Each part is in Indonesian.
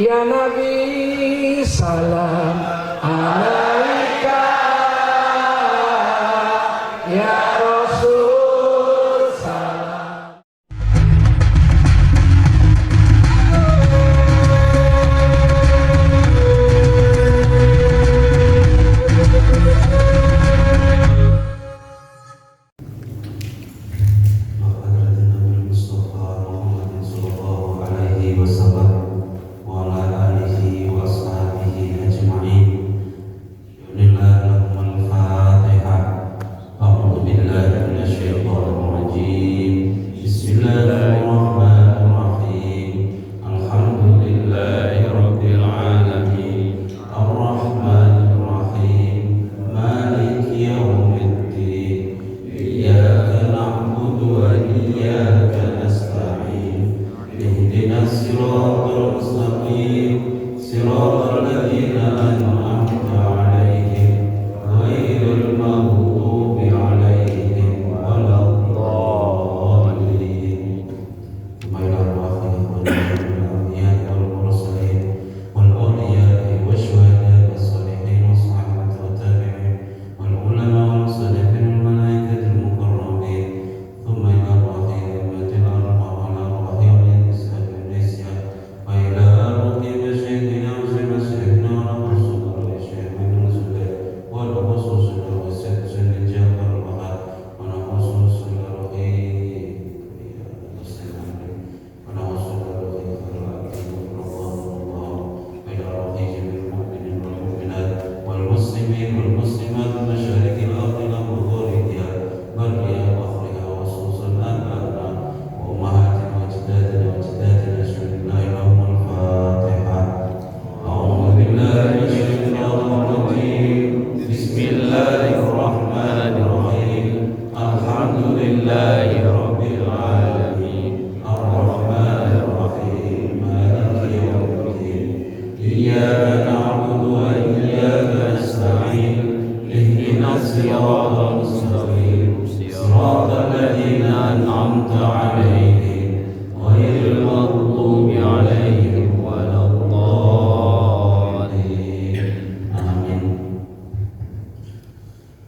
Ya Nabi salam alaika, ya Rasul salam.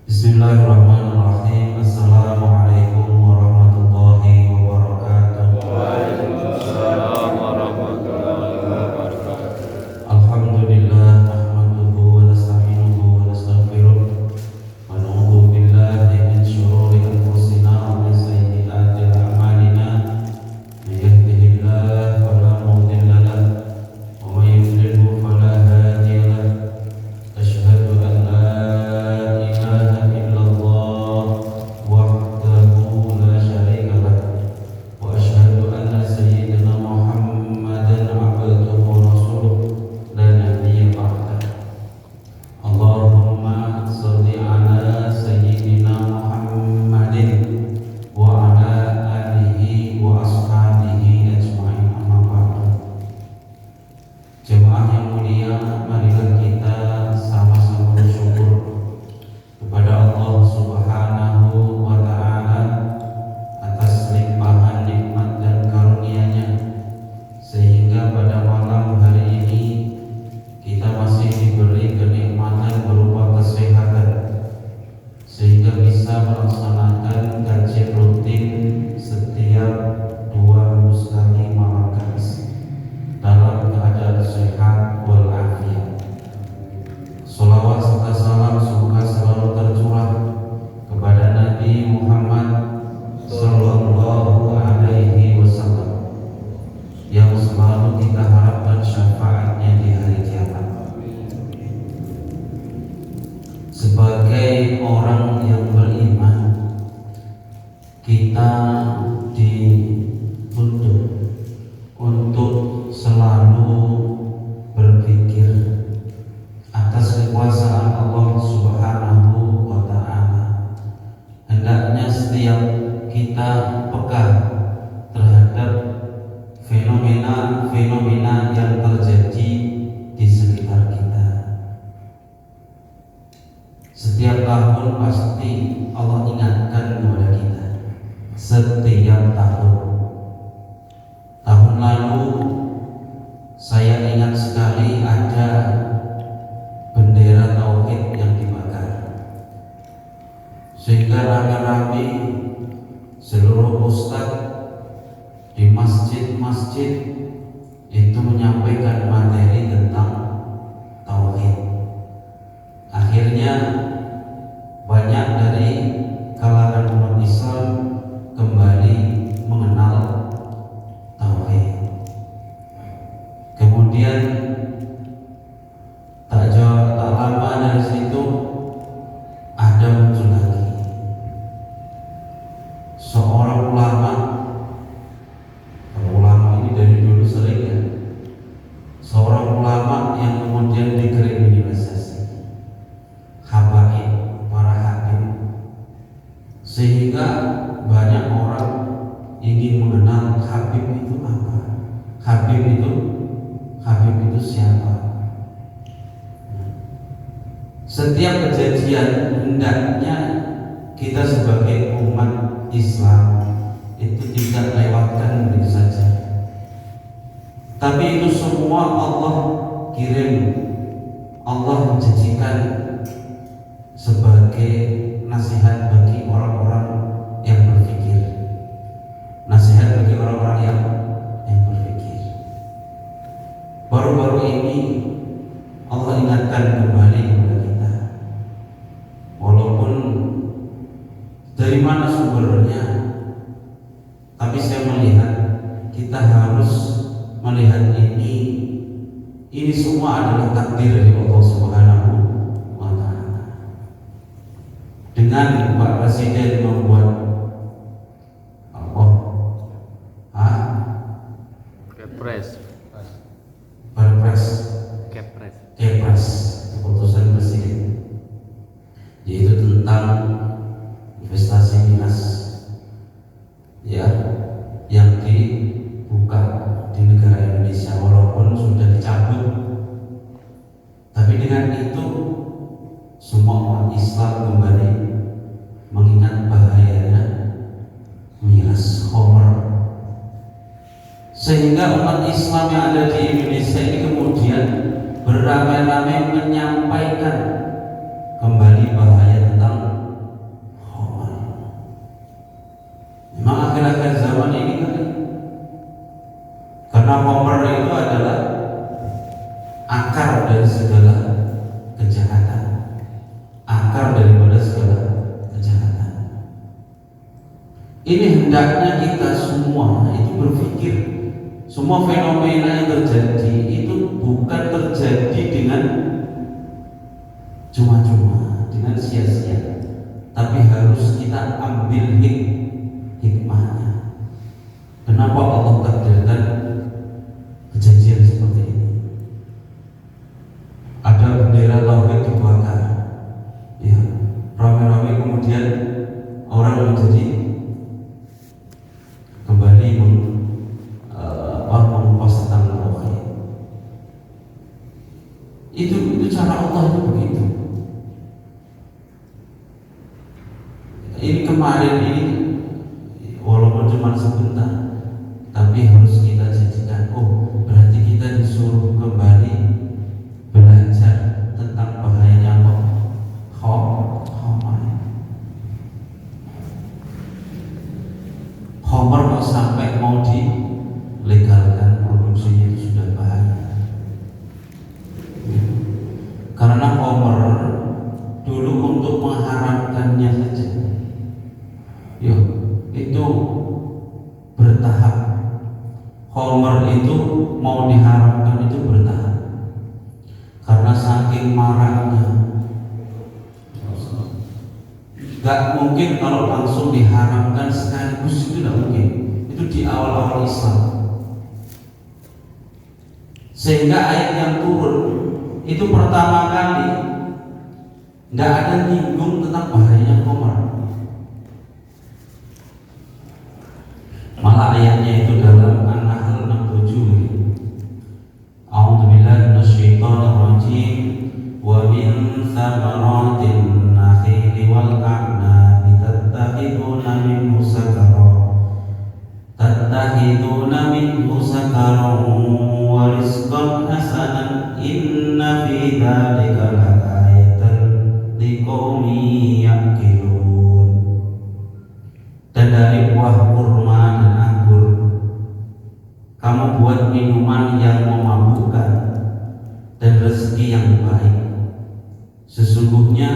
Bismillahirrahmanirrahim. Assalamualaikum warahmatullahi wabarakatuh. Waalaikumsalam warahmatullahi wabarakatuh. Alhamdulillah nahmaduhu wa nasta'inuhu wa nastaghfiruh wa na'udzu billahi min syururi anfusina wa min sayyiati a'malina. May yahdihillahu fala mudilla lahu wa may yudlilhu fala hadiya lahu. Asyhadu an la ilaha illallah wahdahu la syarika lahu wa asyhadu anna sayyidina Muhammadan abduhu wa rasuluh la nabiyya ba'dahu. Allahumma shalli ala sayyidina Muhammadin wa ala alihi wa ashabihi ajma'in, amma ba'du. Jemaah yang mulia, marilah kita sama-sama bersyukur kepada Allah Subhanahu wa Ta'ala atas limpahan nikmat dan karunia-Nya, sehingga pada malam hari ini kita masih diberi kenikmatan berupa kesehatan, sehingga bisa melaksanakan kajian rutin setiap 2 minggu sekali malam Kamis dalam keadaan sehat walafiat. Sholawat serta salam semoga selalu tercurah kepada Nabi Muhammad Sallallahu Alaihi Wasallam yang selalu kita harapkan syafaatnya di hari kiamat. Sebagai orang yang beriman, kita dituntut untuk selalu saya ingat sekali ada bendera tauhid yang dibakar, sehingga rame-rame seluruh ustadz di masjid-masjid itu menyampaikan materi tentang tauhid. Akhirnya banyak dari kalangan umat Islam kembali mengenal tauhid. Kemudian tak lama dari situ ada muncul lagi seorang ulama. Ulama ini dari dulu sering ya, seorang ulama yang kemudian dikriminalisasi, habaib, para hakim, sehingga banyak orang ingin mengenal Habib itu apa, Habib itu siapa. Setiap kejadian hendaknya kita sebagai umat Islam itu tidak lewatkan begitu saja. Tapi itu semua Allah kirim, Allah menjanjikan sebagai nasihat bagi orang-orang yang berpikir, nasihat bagi orang-orang yang berpikir. Baru-baru ini Allah ingatkan kembali kepada kita, walaupun dari mana sumbernya, tapi saya melihat kita harus melihat ini semua adalah takdir dari Allah Subhanahu wa Ta'ala. Dengan Pak Presiden membuat Kepres, keputusan Presiden, yaitu tentang investasi migas, ya, yang dibuka di negara Indonesia, walaupun sudah dicabut. Tapi dengan itu semua umat Islam kembali mengingat bahayanya miras khamr, sehingga umat Islam yang ada di Indonesia ini kemudian beramai-ramai menyampaikan kembali bahaya tentang khamr. Memang akhir-akhir zaman ini kan, karena khamr itu adalah akar dari segala kejahatan, akar daripada segala kejahatan. Ini hendaknya kita semua itu berpikir, semua fenomena yang terjadi itu bukan terjadi dengan cuma-cuma, dengan sia-sia, tapi harus kita ambil hikmahnya. Kenapa Allah takdirkan kejadian seperti ini? Ada bendera tauhid dibakar, ya, rame-rame, kemudian orang menjadi kembali mengupas tentang tauhid. Itu cara Allah itu begitu. Ini kemarin ini walaupun cuma sebentar, tapi harus kita jadikan, oh berarti kita disuruh kembali belajar tentang bahayanya khamr kok sampai mau dilegalkan, produksinya itu sudah bahaya. Karena khamr dulu untuk mengharamkannya saja, itu bertahap. Khamr itu mau diharamkan itu bertahap, karena saking maraknya. Gak mungkin kalau langsung diharamkan sekaligus, itu tidak mungkin. Itu di awal-awal Islam, sehingga ayat yang turun itu pertama kali gak ada nyinggung tentang bahayanya khamr. Malah ayatnya itu dalam An-Nahl 67. A'udzubillahi minasyaitonir rajim. Wa min thamaratin nakhili wal a'nabi tattakhiduna minhu sakaran wa rizqan rizqan hasanan inna fi dzalika laayatan liqaumin yaqilun. Dan dari buah kurma dan anggur kamu buat minuman yang memabukkan dan rezeki yang baik. Sesungguhnya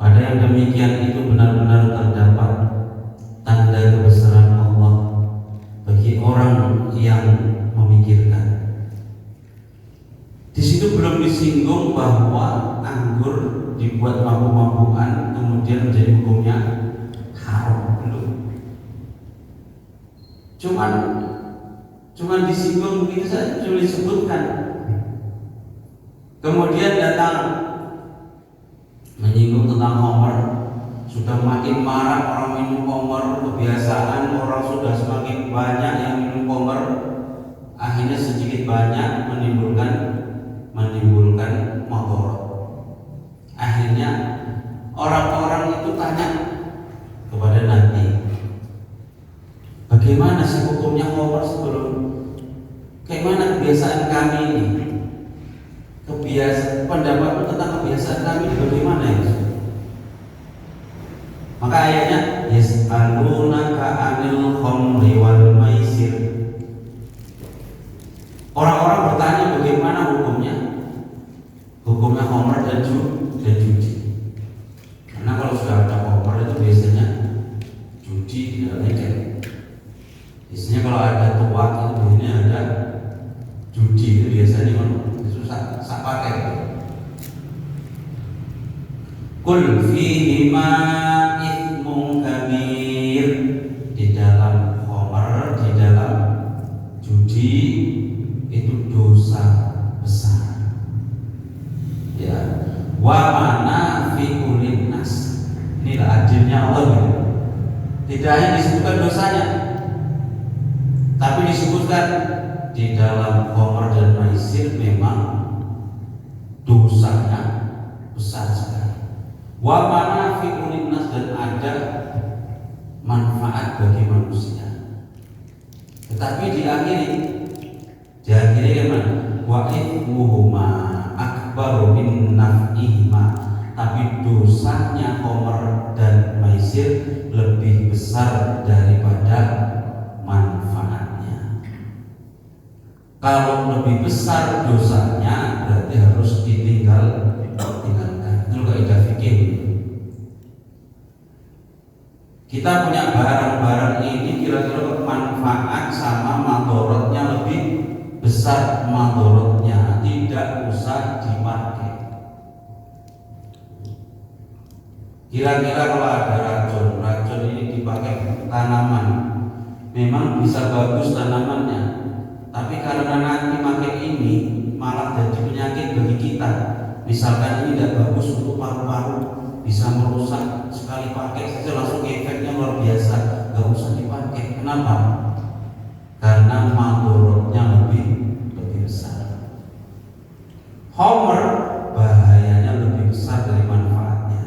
pada yang demikian itu benar-benar terdapat tanda kebesaran Allah bagi orang yang memikirkan. Di situ belum disinggung bahwa anggur dibuat mabuk-mabukan kemudian menjadi hukumnya haram, belum. Cuman disinggung begitu saja, cuma disebutkan. Kemudian datang menyinggung tentang khamr. Sudah makin marak orang minum khamr, kebiasaan orang sudah semakin banyak yang minum khamr. Akhirnya sedikit banyak menimbulkan madarat. Akhirnya orang-orang itu tanya kepada Nabi, bagaimana sih hukumnya khamr sebelum? Kayak mana kebiasaan kami ini? Pendapatmu tentang kebiasaan kami bagaimana ya? Maka ayatnya yas'alunaka 'anil khamri wal maisir. Orang-orang bertanya bagaimana hukumnya khamr dan judi. Karena kalau sudah ada khamr itu biasanya judi tidak legal. Biasanya kalau ada tuak itu biasanya ada judi, itu biasanya susah pakai. Kul fihima ithmun kabir. Di dalam khamr, di dalam judi itu dosa besar. Ya, wa manafi'u linnas. Inilah adilnya Allah. Tidak hanya disebutkan dosanya, tapi disebutkan di dalam khamr dan maisir memang dosanya besar sekali. Wa manafi'u linnas, dan ada manfaat bagi manusia. Tetapi diakhiri gimana? Wa ithmuhuma akbaru min naf'ihima. Tapi dosanya khamr dan maisir lebih besar daripada manfaatnya. Kalau lebih besar dosanya berarti harus ditinggalkan. Itu kaidah fikih. Kita punya barang-barang ini kira-kira manfaat sama madaratnya lebih besar. Madaratnya tidak usah dipakai. Kira-kira kalau ada racun ini dipakai tanaman, memang bisa bagus tanamannya, tapi karena nanti pakai ini malah jadi penyakit bagi kita. Misalkan ini tidak bagus untuk paru-paru, bisa merusak, sekali pakai saja langsung efeknya luar biasa, nggak usah dipakai. Kenapa? Karena madaratnya lebih besar. Khamr bahayanya lebih besar dari manfaatnya.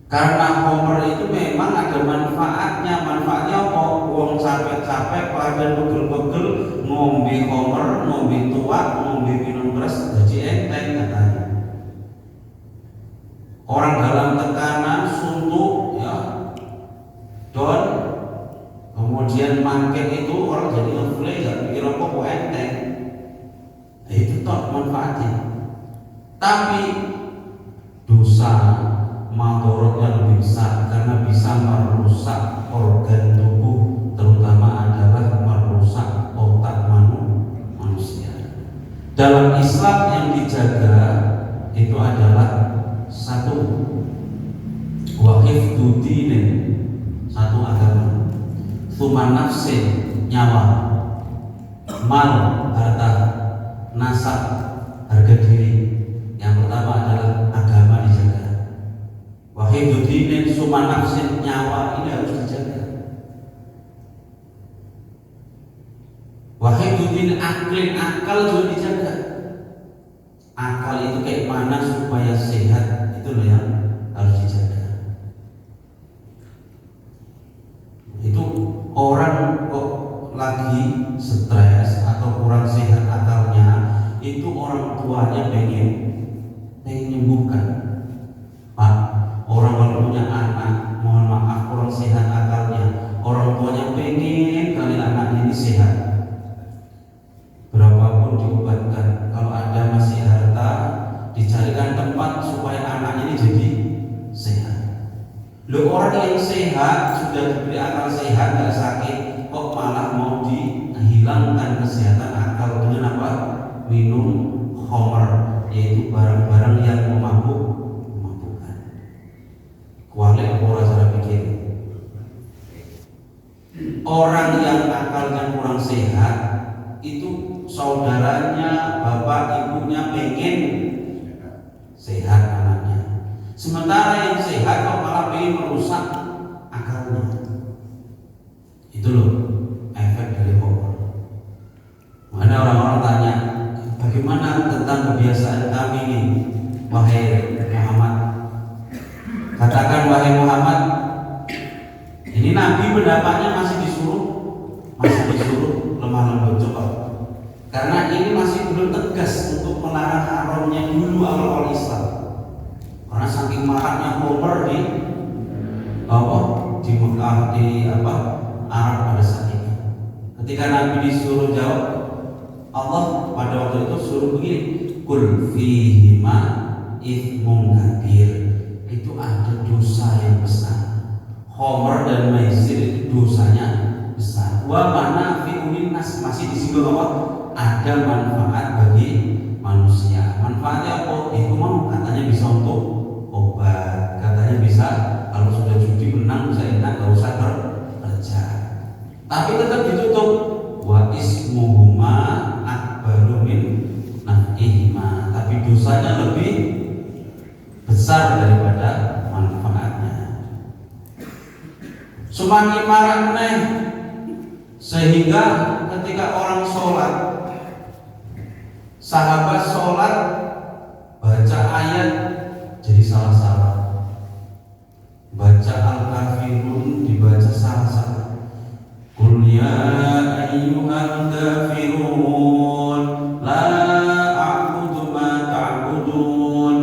Karena khamr itu memang ada manfaatnya. Manfaatnya apa? Wong capek-capek pada pegel-pegel ngombe khamr, ngombe tuak, ngombe minum keras, jadi enteng katanya. Orang dalam tekanan, suntuk, ya, don, kemudian mangket itu orang jadi ngeflay, gak pikir apa enteng. Itu toh manfaatnya. Tapi dosa madaratnya lebih besar karena bisa merusak organ tubuh, terutama adalah merusak otak manusia. Dalam Islam yang dijaga itu adalah satu wahifdu dinin, satu agama, tsumma nafsin, nyawa, mal, harta, nasab, harga diri. Yang pertama adalah agama dijaga. Wahifdu dinin, tsumma nafsin, nyawa ini harus dijaga. Wahifdu dinin, akal juga dijaga. Akal itu kayak mana supaya sehat, itu loh yang harus dijaga. Itu orang kok lagi stres atau kurang sehat akal orang tuanya pengen nyembuhkan. Pak, orang kalau punya anak, mohon maaf kurang sehat akalnya, orang tuanya pengen kali anaknya ini sehat, berapapun diobatkan. Kalau ada masih harta, dicarikan tempat supaya anaknya ini jadi sehat. Loh, orang yang sehat sudah diberi akal sehat, nggak sakit, kok malah mau dihilangkan kesehatan akal dengan apa? Minum khamr, yaitu barang-barang yang memabukkan. Kualik orang cara pikir. Orang yang akalnya kurang sehat itu saudaranya, bapak ibunya pengen sehat anaknya. Sementara yang sehat kok malah pengen merusak akalnya. Itu loh efek dari khamr. Mana orang-orang tanya, bagaimana tentang kebiasaan kami ini, wahai Muhammad? Katakan, wahai Muhammad, ini Nabi pendapatnya masih disuruh lemah lembut, coba. Karena ini masih belum tegas untuk melarang haramnya dulu awal-awal Islam. Karena saking maraknya khamr di Mekah, Arab pada saat itu. Ketika Nabi disuruh jawab, Allah pada waktu itu suruh begini, kul fihima ithmun kabir, itu ada dosa yang besar. Khamr dan maisir itu dosanya besar. Wa manafi'un nas, masih disinggung apa? Ada manfaat bagi manusia. Manfaatnya apa? Itu mau katanya bisa untuk obat, katanya bisa kalau sudah judi menang bisa enak, gak usah kerja. Tapi tetap ditutup. Wa ismuhuma akbaru min naf'ihima, tapi dosanya lebih besar daripada manfaatnya. Semakin marah meneh, sehingga ketika orang sholat, sahabat sholat baca ayat jadi salah-salah, baca al-kafirun dibaca salah-salah. Qul ya ayyuhal kafirun la a'budu ma ta'budun.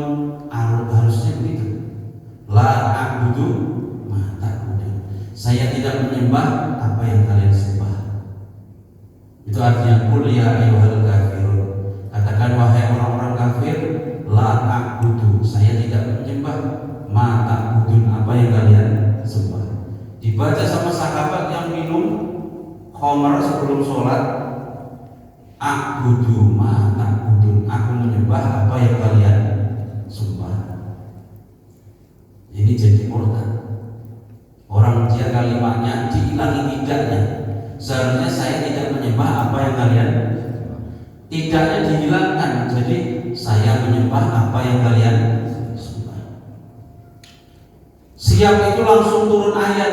Harusnya begitu. La a'budu ma ta'budun. Saya tidak menyembah apa yang kalian sembah. Itu artinya qul ya ayyuhal kafirun. Katakan, wahai orang-orang kafir, la a'budu, saya tidak menyembah ma ta'budun, apa yang kalian sembah. Dibaca sama sahabat yang minum khamr sebelum sholat, a'budu ma ta'budun, aku menyembah apa yang kalian sembah. Ini jadi murtad. Orang dia kalimatnya dihilangi tidaknya. Seharusnya saya tidak menyembah apa yang kalian, tidaknya dihilangkan, jadi saya menyembah apa yang kalian sembah. Siap itu langsung turun ayat,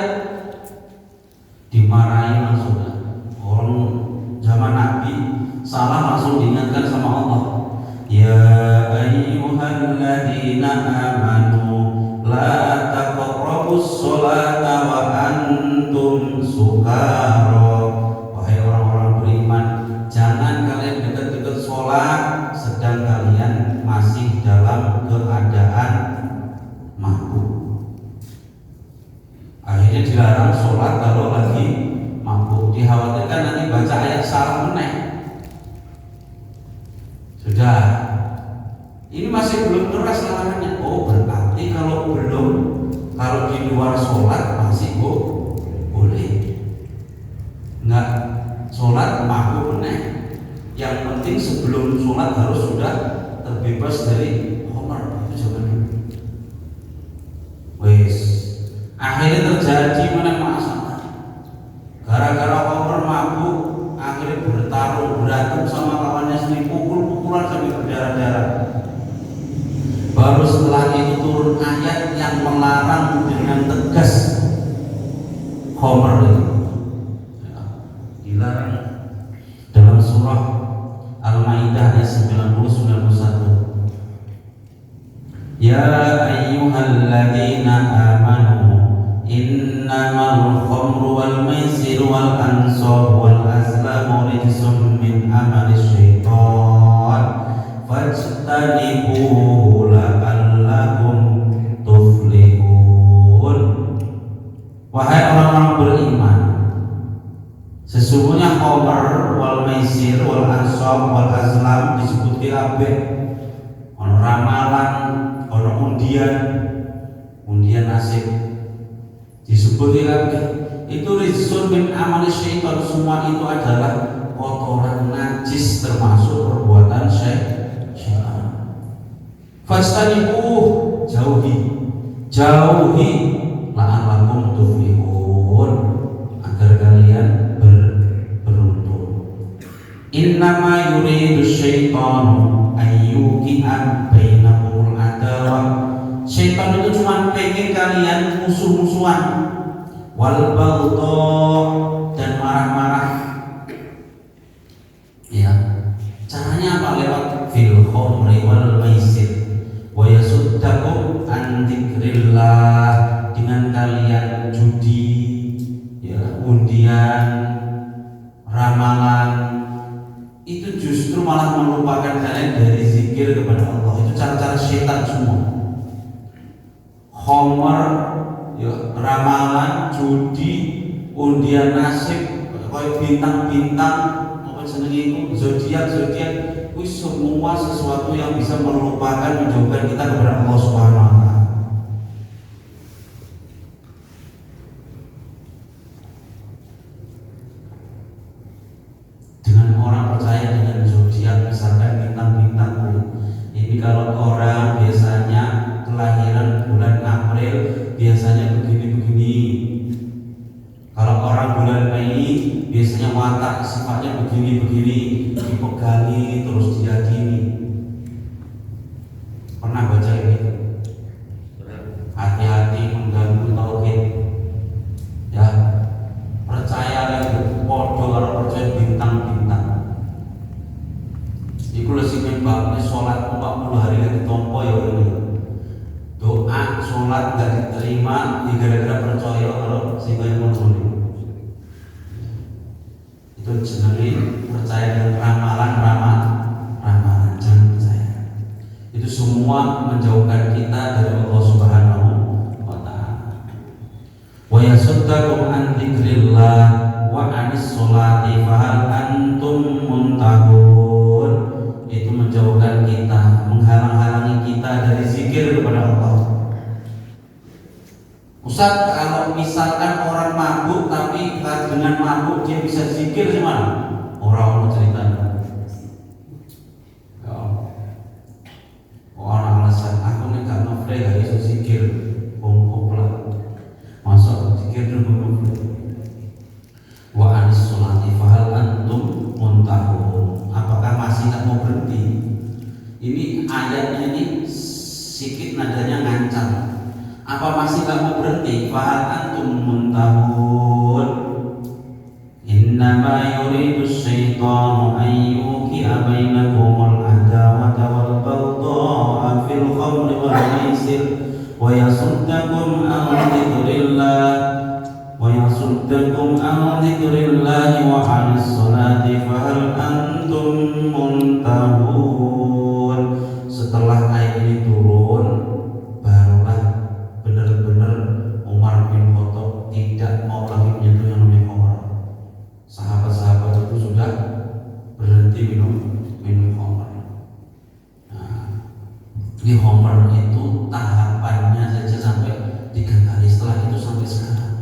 dimarahi langsung. Orang zaman Nabi salah langsung diingatkan sama Allah. Ya ayyuhalladzina amanu la taqrabus sholata wa antum sukara. Wahai orang-orang beriman, jangan kalian dekat-dekat sholat sedang kalian masih dalam keadaan mabuk. Akhirnya dilarang sholat kalau lagi mabuk. Dikhawatirkan nanti baca ayat salah meneh. Sudah, ini masih belum keras larangannya. Oh, berarti kalau di luar sholat masih boleh. Enggak sholat mabuk meneh. Yang penting sebelum sholat harus sudah terbebas dari khamr. Itu zaman dulu. Wes, akhirnya terjadi mana masalah. Gara-gara khamr mabuk, akhirnya bertarung, berantem sama kawannya sendiri, pukul-pukulan sampai berdarah-darah. Baru setelah itu turun ayat yang melarang dengan tegas khamr itu. Dilarang dalam surah Al-Maidah ayat 90-91. Ya ayyuhalladzina amanu innamal khamru wal maisiru wal ansabu wal azlamu rijsum min amali syaitan Islam disebut kabeh. Ono ramalan, ono undian nasib disebut kabeh. Itu rizqun min amali syaitan, semua itu adalah kotoran najis termasuk perbuatan syaitan. Fastanibuh, jauhi la'allakum tuflihun, agar kalian beruntung. Innama yuridu syaitanu ayyuki'a bainakumul adawah. Syaitan itu cuma pengen kalian musuh-musuhan, wal baghdha, dan marah-marah. Ya, caranya apa? Lewat fil khamri wal maisir wa yasuddakum an dzikrillah, dengan kalian judi, ya, undian, ramalan, itu justru malah melupakan kalian dari zikir kepada Allah. Itu cara-cara syaitan semua. Khamr, ya, ramalan, judi, undian nasib, kayak bintang-bintang, apa jenenge, zodiak, itu semua sesuatu yang bisa melupakan, menjauhkan kita kepada Allah Subhanahu wa taala. Dengan orang percaya dengan zodiak, misalkan bintang-bintang, ini kalau orang biasanya kelahiran bulan April biasanya begini-begini. Kalau orang bulan Mei biasanya watak sifatnya begini-begini, dipegangi terus diyakini. Pernah baca ini? Hati-hati mengganggu tauhid. Ya, percaya lagi podo kalau percaya bintang-bintang. Iku lho sing mbak salat 40 hari lagi tompo ya ini. Doa sholat gak diterima gara-gara percaya kalau sing kaya ngono. Itu jenenge percaya dengan ramalan, jangan percaya. Itu semua menjauhkan kita dari Allah Subhanahu wa taala. Wa yasuddakum an dzikrillah wa anis sholati fahal antum muntahun. Itu menjauhkan kita, menghalang-halangi kita dari zikir kepada Allah. Ustaz, kalau misalkan orang mabuk tapi dengan mabuk dia bisa zikir gimana? Orang ceritanya. Ya. Orang alasan aku nih gak ngefre gak bisa zikir, bongkok lah. Masa zikir dulu ngefre. Wa anis sholati fahal antum muntahun. Apakah masih tak mau berhenti? Ini ayatnya ini sedikit nadanya ngancam. Apa masih tak mau berhenti? Fahal antum muntahun. Innama yuridu syaitanu an yuqi'a bainakumul adawata wal baghdha'a fil khamri wal maisir wa yasuddakum an dzikrillahi wa 'anis sholati fahal antum muntahun. Setelah ayat ini turun, barulah benar-benar Umar bin Khattab tidak mau lagi menyentuh yang namanya khamr. Sahabat-sahabat itu sudah berhenti minum khamr. Nah, ini khamr itu tahapannya saja sampai 3 kali, setelah itu sampai sekarang.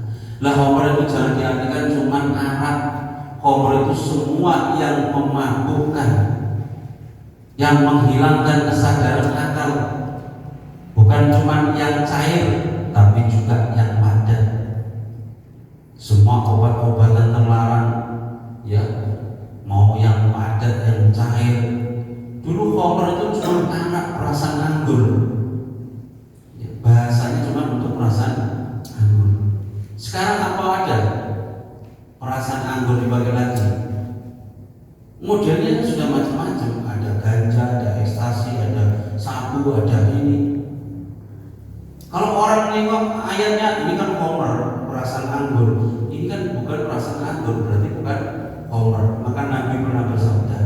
Lah khamr itu jangan diartikan cuma arak. Khamr itu semua yang memabukkan, yang menghilangkan kesadaran akal. Bukan cuma yang cair, tapi juga yang padat. Semua obat-obatan terlarang, ya, mau yang padat, yang cair. Dulu khamr itu cuma anak perasaan anggur, ya, bahasanya cuma untuk perasaan anggur. Sekarang apa ada? Perasaan anggur dipakai lagi. Modelnya sudah macam-macam. Ada ganja, ada ekstasi, ada sabu, ada ini. Kalau orang nengok ayatnya, ini kan khamr, perasaan anggur. Ini kan bukan perasaan anggur, berarti bukan khamr. Maka Nabi pernah bersabda,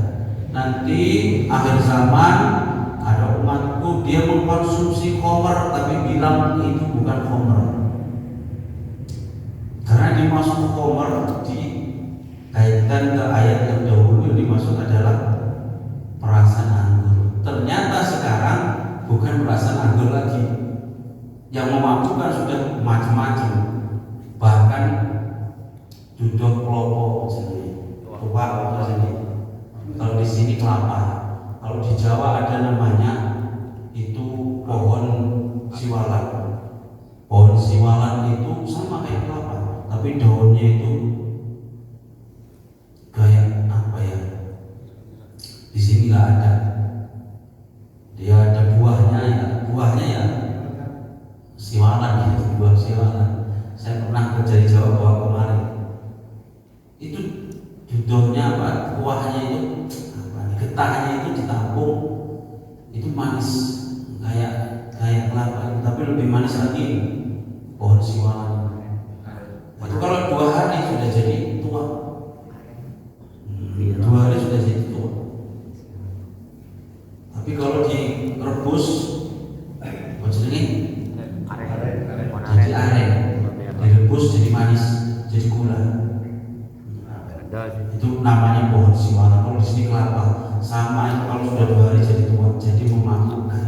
nanti akhir zaman ada umatku dia mengkonsumsi khamr tapi bilang itu bukan khamr. Karena dimasuk khamr dikaitkan ke ayat yang dahulu, yang dimaksud adalah Yang memabukkan sudah macam-macam, bahkan duduk kelopo sini, tuak sini. Kalau di sini kelapa, kalau di Jawa ada namanya itu pohon siwalan. Pohon siwalan itu sama kayak kelapa, tapi daunnya itu kayak apa ya? Di sini nggak ada. Dia ada buahnya ya siwalan, itu buah siwalan. Saya pernah kerja di Jawa bawa kemarin. Itu duduknya apa? Kuahnya itu getahnya itu ditampung, itu manis kayak kelapa, tapi lebih manis lagi pohon siwalan. Itu kalau 2 hari sudah jadi tua. 2 hari sudah jadi tua. Tapi kalau direbus, apa jenenge? Jadi aren. Direbus jadi manis, jadi gula. Itu namanya pohon siwalan. Kalau di sini kelapa, sama itu kalau sudah 2 hari jadi tua, jadi memabukkan.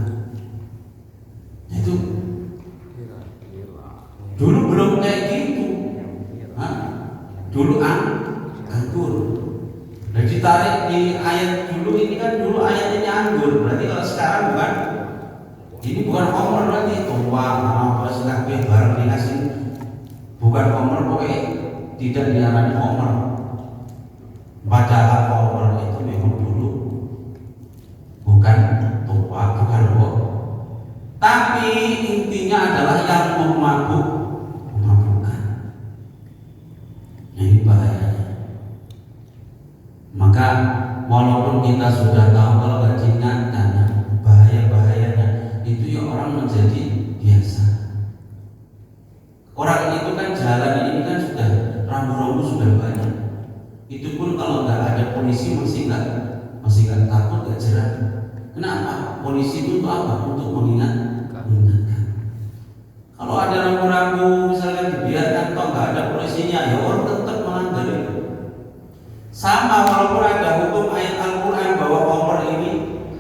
Itu dulu belum kayak gitu. Dulu anggur. Dan ditarik di ayat dulu ini kan dulu ayatnya anggur. Berarti kalau sekarang bukan, ini bukan homer berarti tua apa sekali barang dikasih, bukan homer, pokoknya tidak diarani homer. Padahal homer itu memang dulu bukan tua, bukan kok. Tapi intinya adalah yang memabukkan. Nah, ini bahayanya. Maka walaupun kita sudah tahu kalau nggak diingatkan bahayanya, itu ya orang menjadi biasa. Orang itu kan jalan ini kan sudah rambu-rambu sudah banyak. Itu pun kalau nggak ada polisi masih nggak takut, nggak jerah. Kenapa? Polisi itu untuk apa? Untuk mengingatkan. Kalau ada rambu-rambu misalkan dibiarkan toh nggak ada polisinya, ya orang tetap melanggar itu. Sama walaupun ada hukum ayat Al-Quran bahwa homer ini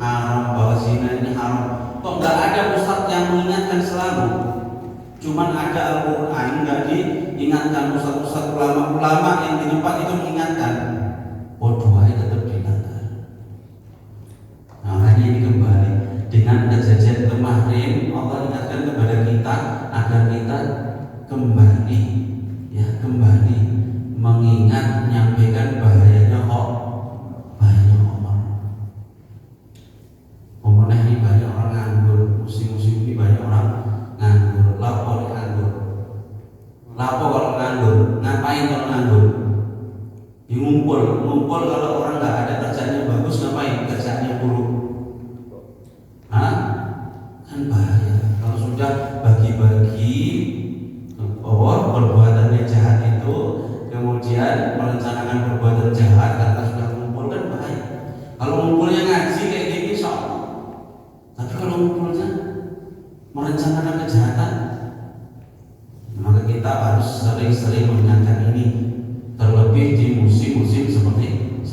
haram, bahwa zina ini haram, kok nggak ada ustadz yang mengingatkan selalu. Cuman ada Al-Quran, nggak diingatkan ustadz-ustadz ulama-ulama yang di tempat itu mengingatkan. Dua tetap dilanggar. Makanya ini kembali dengan kejadian kemarin, Allah ingatkan kepada kita agar kita kembali mengingat, menyampaikan bahayanya homer. Pemenang ini banyak orang nganggur, musim-musim ini banyak orang nganggur. Lapo kalau nganggur, ngapain kalau nganggur? Ngumpul kalau orang nggak ada kerjanya bagus, ngapain? Kerjanya buruk. Kan bahaya. Kalau sudah bagi-bagi perbuatannya jahat itu, kemudian merencanakan perbuatan jahat karena sudah ngumpul, kan bahaya. Kalau ngumpulnya ngaji kayak gini sok, tapi kalau ngumpulnya merencanakan kejahatan, maka kita harus sering-sering mengingatkan ini, terlebih di musim-musim seperti ini.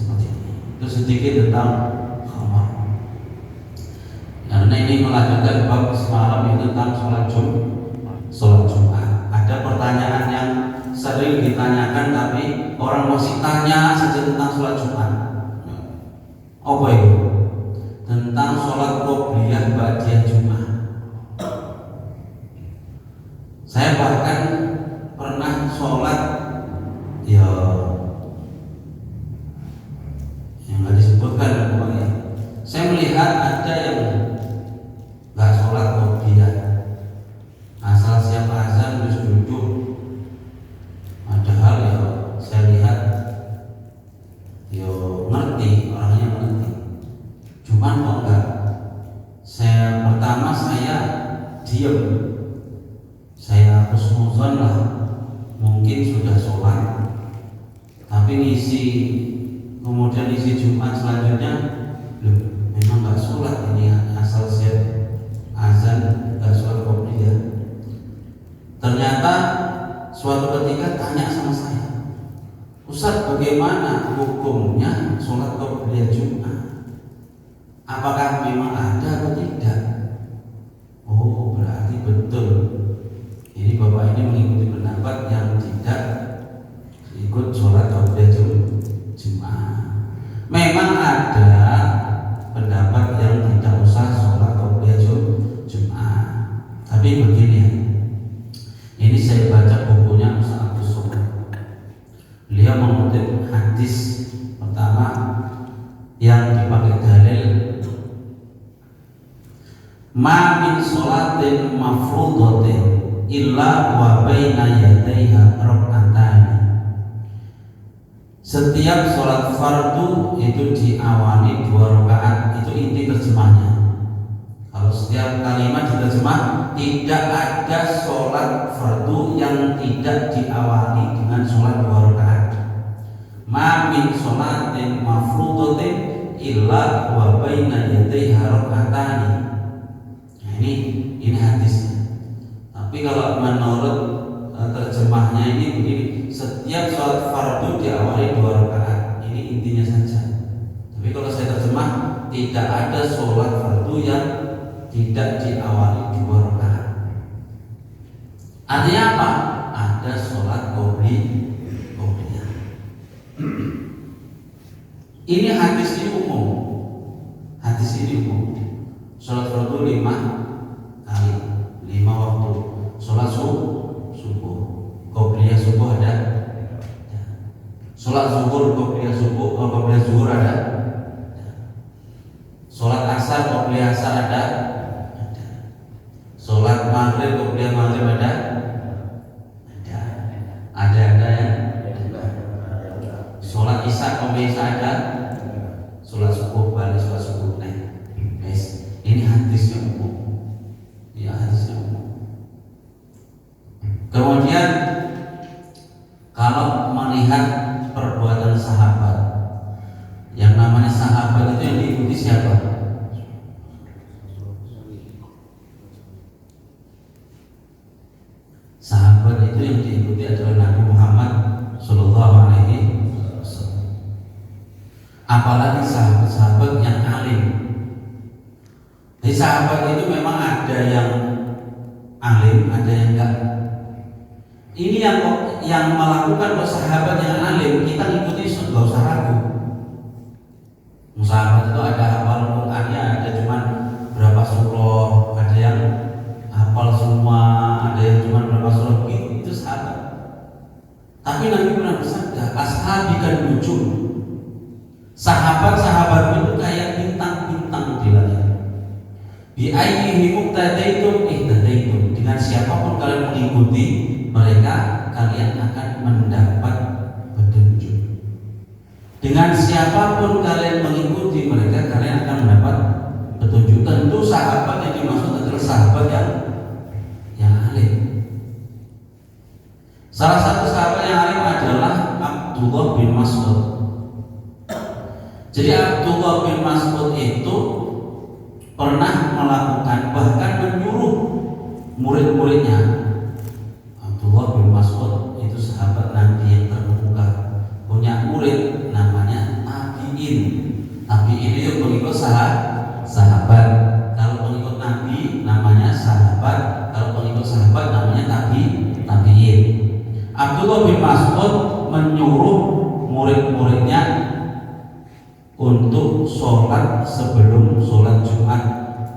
Itu sedikit tentang khamar. Karena ini melanjutkan bab semalam itu tentang sholat Jumat. Ada pertanyaan yang sering ditanyakan tapi orang masih tanya saja tentang sholat Jumat. Apa itu? Tentang sholat qobliyah ba'diyah Jumat. Saya bahkan pernah sholat yang nggak disebutkan pokoknya. Saya melihat ada yang nggak sholat qobliyah, asal siap azan terus duduk. Padahal ya saya lihat ngerti, orangnya ngerti. Cuman kok enggak. Pertama saya diam. Saya husnuzon lah, mungkin sudah sholat. Tapi kemudian isi Jumat selanjutnya, memang nggak sholat ini, asal siap azan nggak sholat qobliyah. Ternyata suatu ketika tanya sama saya, Ustaz, bagaimana hukumnya sholat qobliyah Jumat? Apakah memang ada atau tidak? Oh, berarti betul bapak ini mengikuti pendapat yang tidak ikut sholat qabliyah Jumat. Memang ada pendapat yang tidak usah sholat qabliyah Jumat. Tapi begini ya, ini saya baca bukunya Ustaz Abdus Somad. Beliau mengutip hadis pertama yang dipakai dalil, ma min sholatin mafruḍatin illa wa baina yadayha rak'atani. Setiap sholat fardu itu diawali 2 rakaat. Itu inti terjemahnya. Kalau setiap kalimat diterjemah, tidak ada sholat fardu yang tidak diawali dengan sholat 2 rakaat. Ma min sholatin mafruḍatin illa wa baina yadayha rak'atani. Nah, ini hadisnya. Tapi kalau menurut terjemahnya ini begini, setiap sholat fardu diawali 2 rakaat. Ini intinya saja. Tapi kalau saya terjemah, tidak ada sholat fardu yang tidak diawali 2 rakaat. Artinya apa? Ada sholat qabliyah. Ini hadis ini umum. Hadis ini umum. Sholat fardu 5 kali, 5 waktu. Sholat subuh, qabliyah subuh ada. Sholat zuhur, qabliyah subuh, qabliyah zuhur ada. Sholat asar, qabliyah asar ada. Sholat maghrib, qabliyah maghrib ada. Ada ya. Sholat isya, qabliyah isya ada. Sholat subuh, balik sholat subuh. Nah, guys, ini hadisnya umum. Ya, hadisnya umum. Kemudian kalau melihat perbuatan sahabat, yang namanya sahabat itu yang diikuti siapa? Sahabat itu yang diikuti adalah Nabi Muhammad Sallallahu Alaihi Wasallam. Apalagi sahabat-sahabat yang alim. Di sahabat itu memang ada yang alim, ada yang enggak. Ini yang melakukan sahabat yang alim, kita ikuti nggak usah ragu. Sahabat itu ada hafal Qurannya, ada cuman berapa surah, ada yang hafal semua, ada yang cuma berapa surah, itu sahabat. Tapi Nabi pernah bersabda, ashabi kan nujum. Sahabat-sahabat itu kayak bintang-bintang di langit. Bi ayyihi muqtadaitum ihtadaitum. Dengan siapapun kalian mengikuti mereka, kalian akan mendapat petunjuk. Dengan siapapun kalian mengikuti mereka, kalian akan mendapat petunjuk. Tentu sahabat yang dimaksud adalah sahabat yang alim. Salah satu sahabat yang alim adalah Abdullah bin Mas'ud. Jadi Abdullah bin Mas'ud itu pernah melakukan, bahkan menyuruh murid-muridnya. Abdullah bin Mas'ud itu sahabat Nabi yang terkemuka, punya murid namanya tabi'in. Tabi'in itu pengikut sahabat. Kalau pengikut Nabi namanya sahabat, kalau pengikut sahabat namanya tabi'in. Abdullah bin Mas'ud menyuruh murid-muridnya untuk sholat sebelum sholat Jumat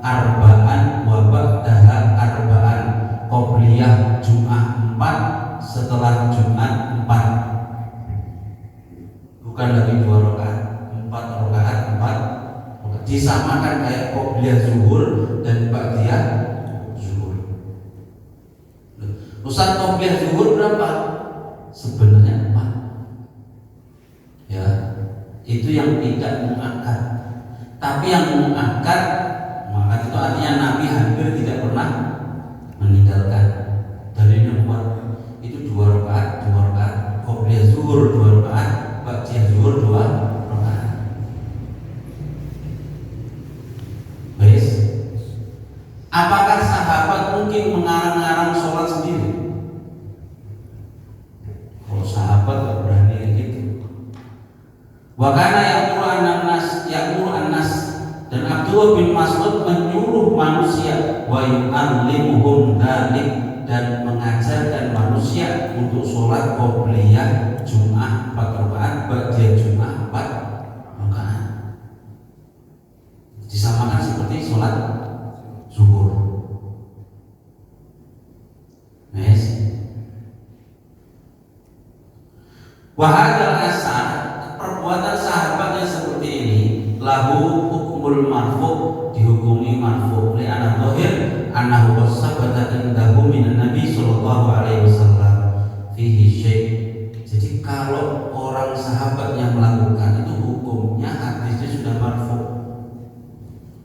arba'an wa ba'daha arba'an, qabliyah Jumat 4, setelah Jumat 4. Bukan lagi 2 rakaat, 4 rakaat, 4 disamakan kayak qabliyah zuhur dan ba'diyah zuhur. Ustaz, qabliyah zuhur berapa? Sebenarnya 4. Ya, itu yang tidak muakkad. Tapi yang muakkad itu artinya Nabi hampir tidak pernah meninggalkan. Dalilnya kuat. Itu 2 rakaat, 2 rakaat. Qabliyah zuhur 2 rakaat, ba'diyah zuhur 2 rakaat. Baik. Apakah sahabat mungkin mengarang-arang sholat sendiri? Kalau sahabat gak berani kayak gitu. Wa kana ya'muru an-nas, dan Abdullah bin Mas'ud menyuruh manusia, wa yu'allimuhum dzalik, dan mengajarkan manusia untuk sholat qobliyah Jum'ah 4 rakaat, ba'diyah Jum'ah 4 rakaat. Disamakan seperti sholat zuhur. Yes. Wahadal asar, perbuatan sahabat yang seperti ini lahu hukmul marfu, dihukumi marfu li ana dhahir annahu sabata indahu minan nabi sallallahu alaihi wasallam fihi syai'. Jadi kalau orang sahabat yang melakukan itu hukumnya hadisnya sudah marfu.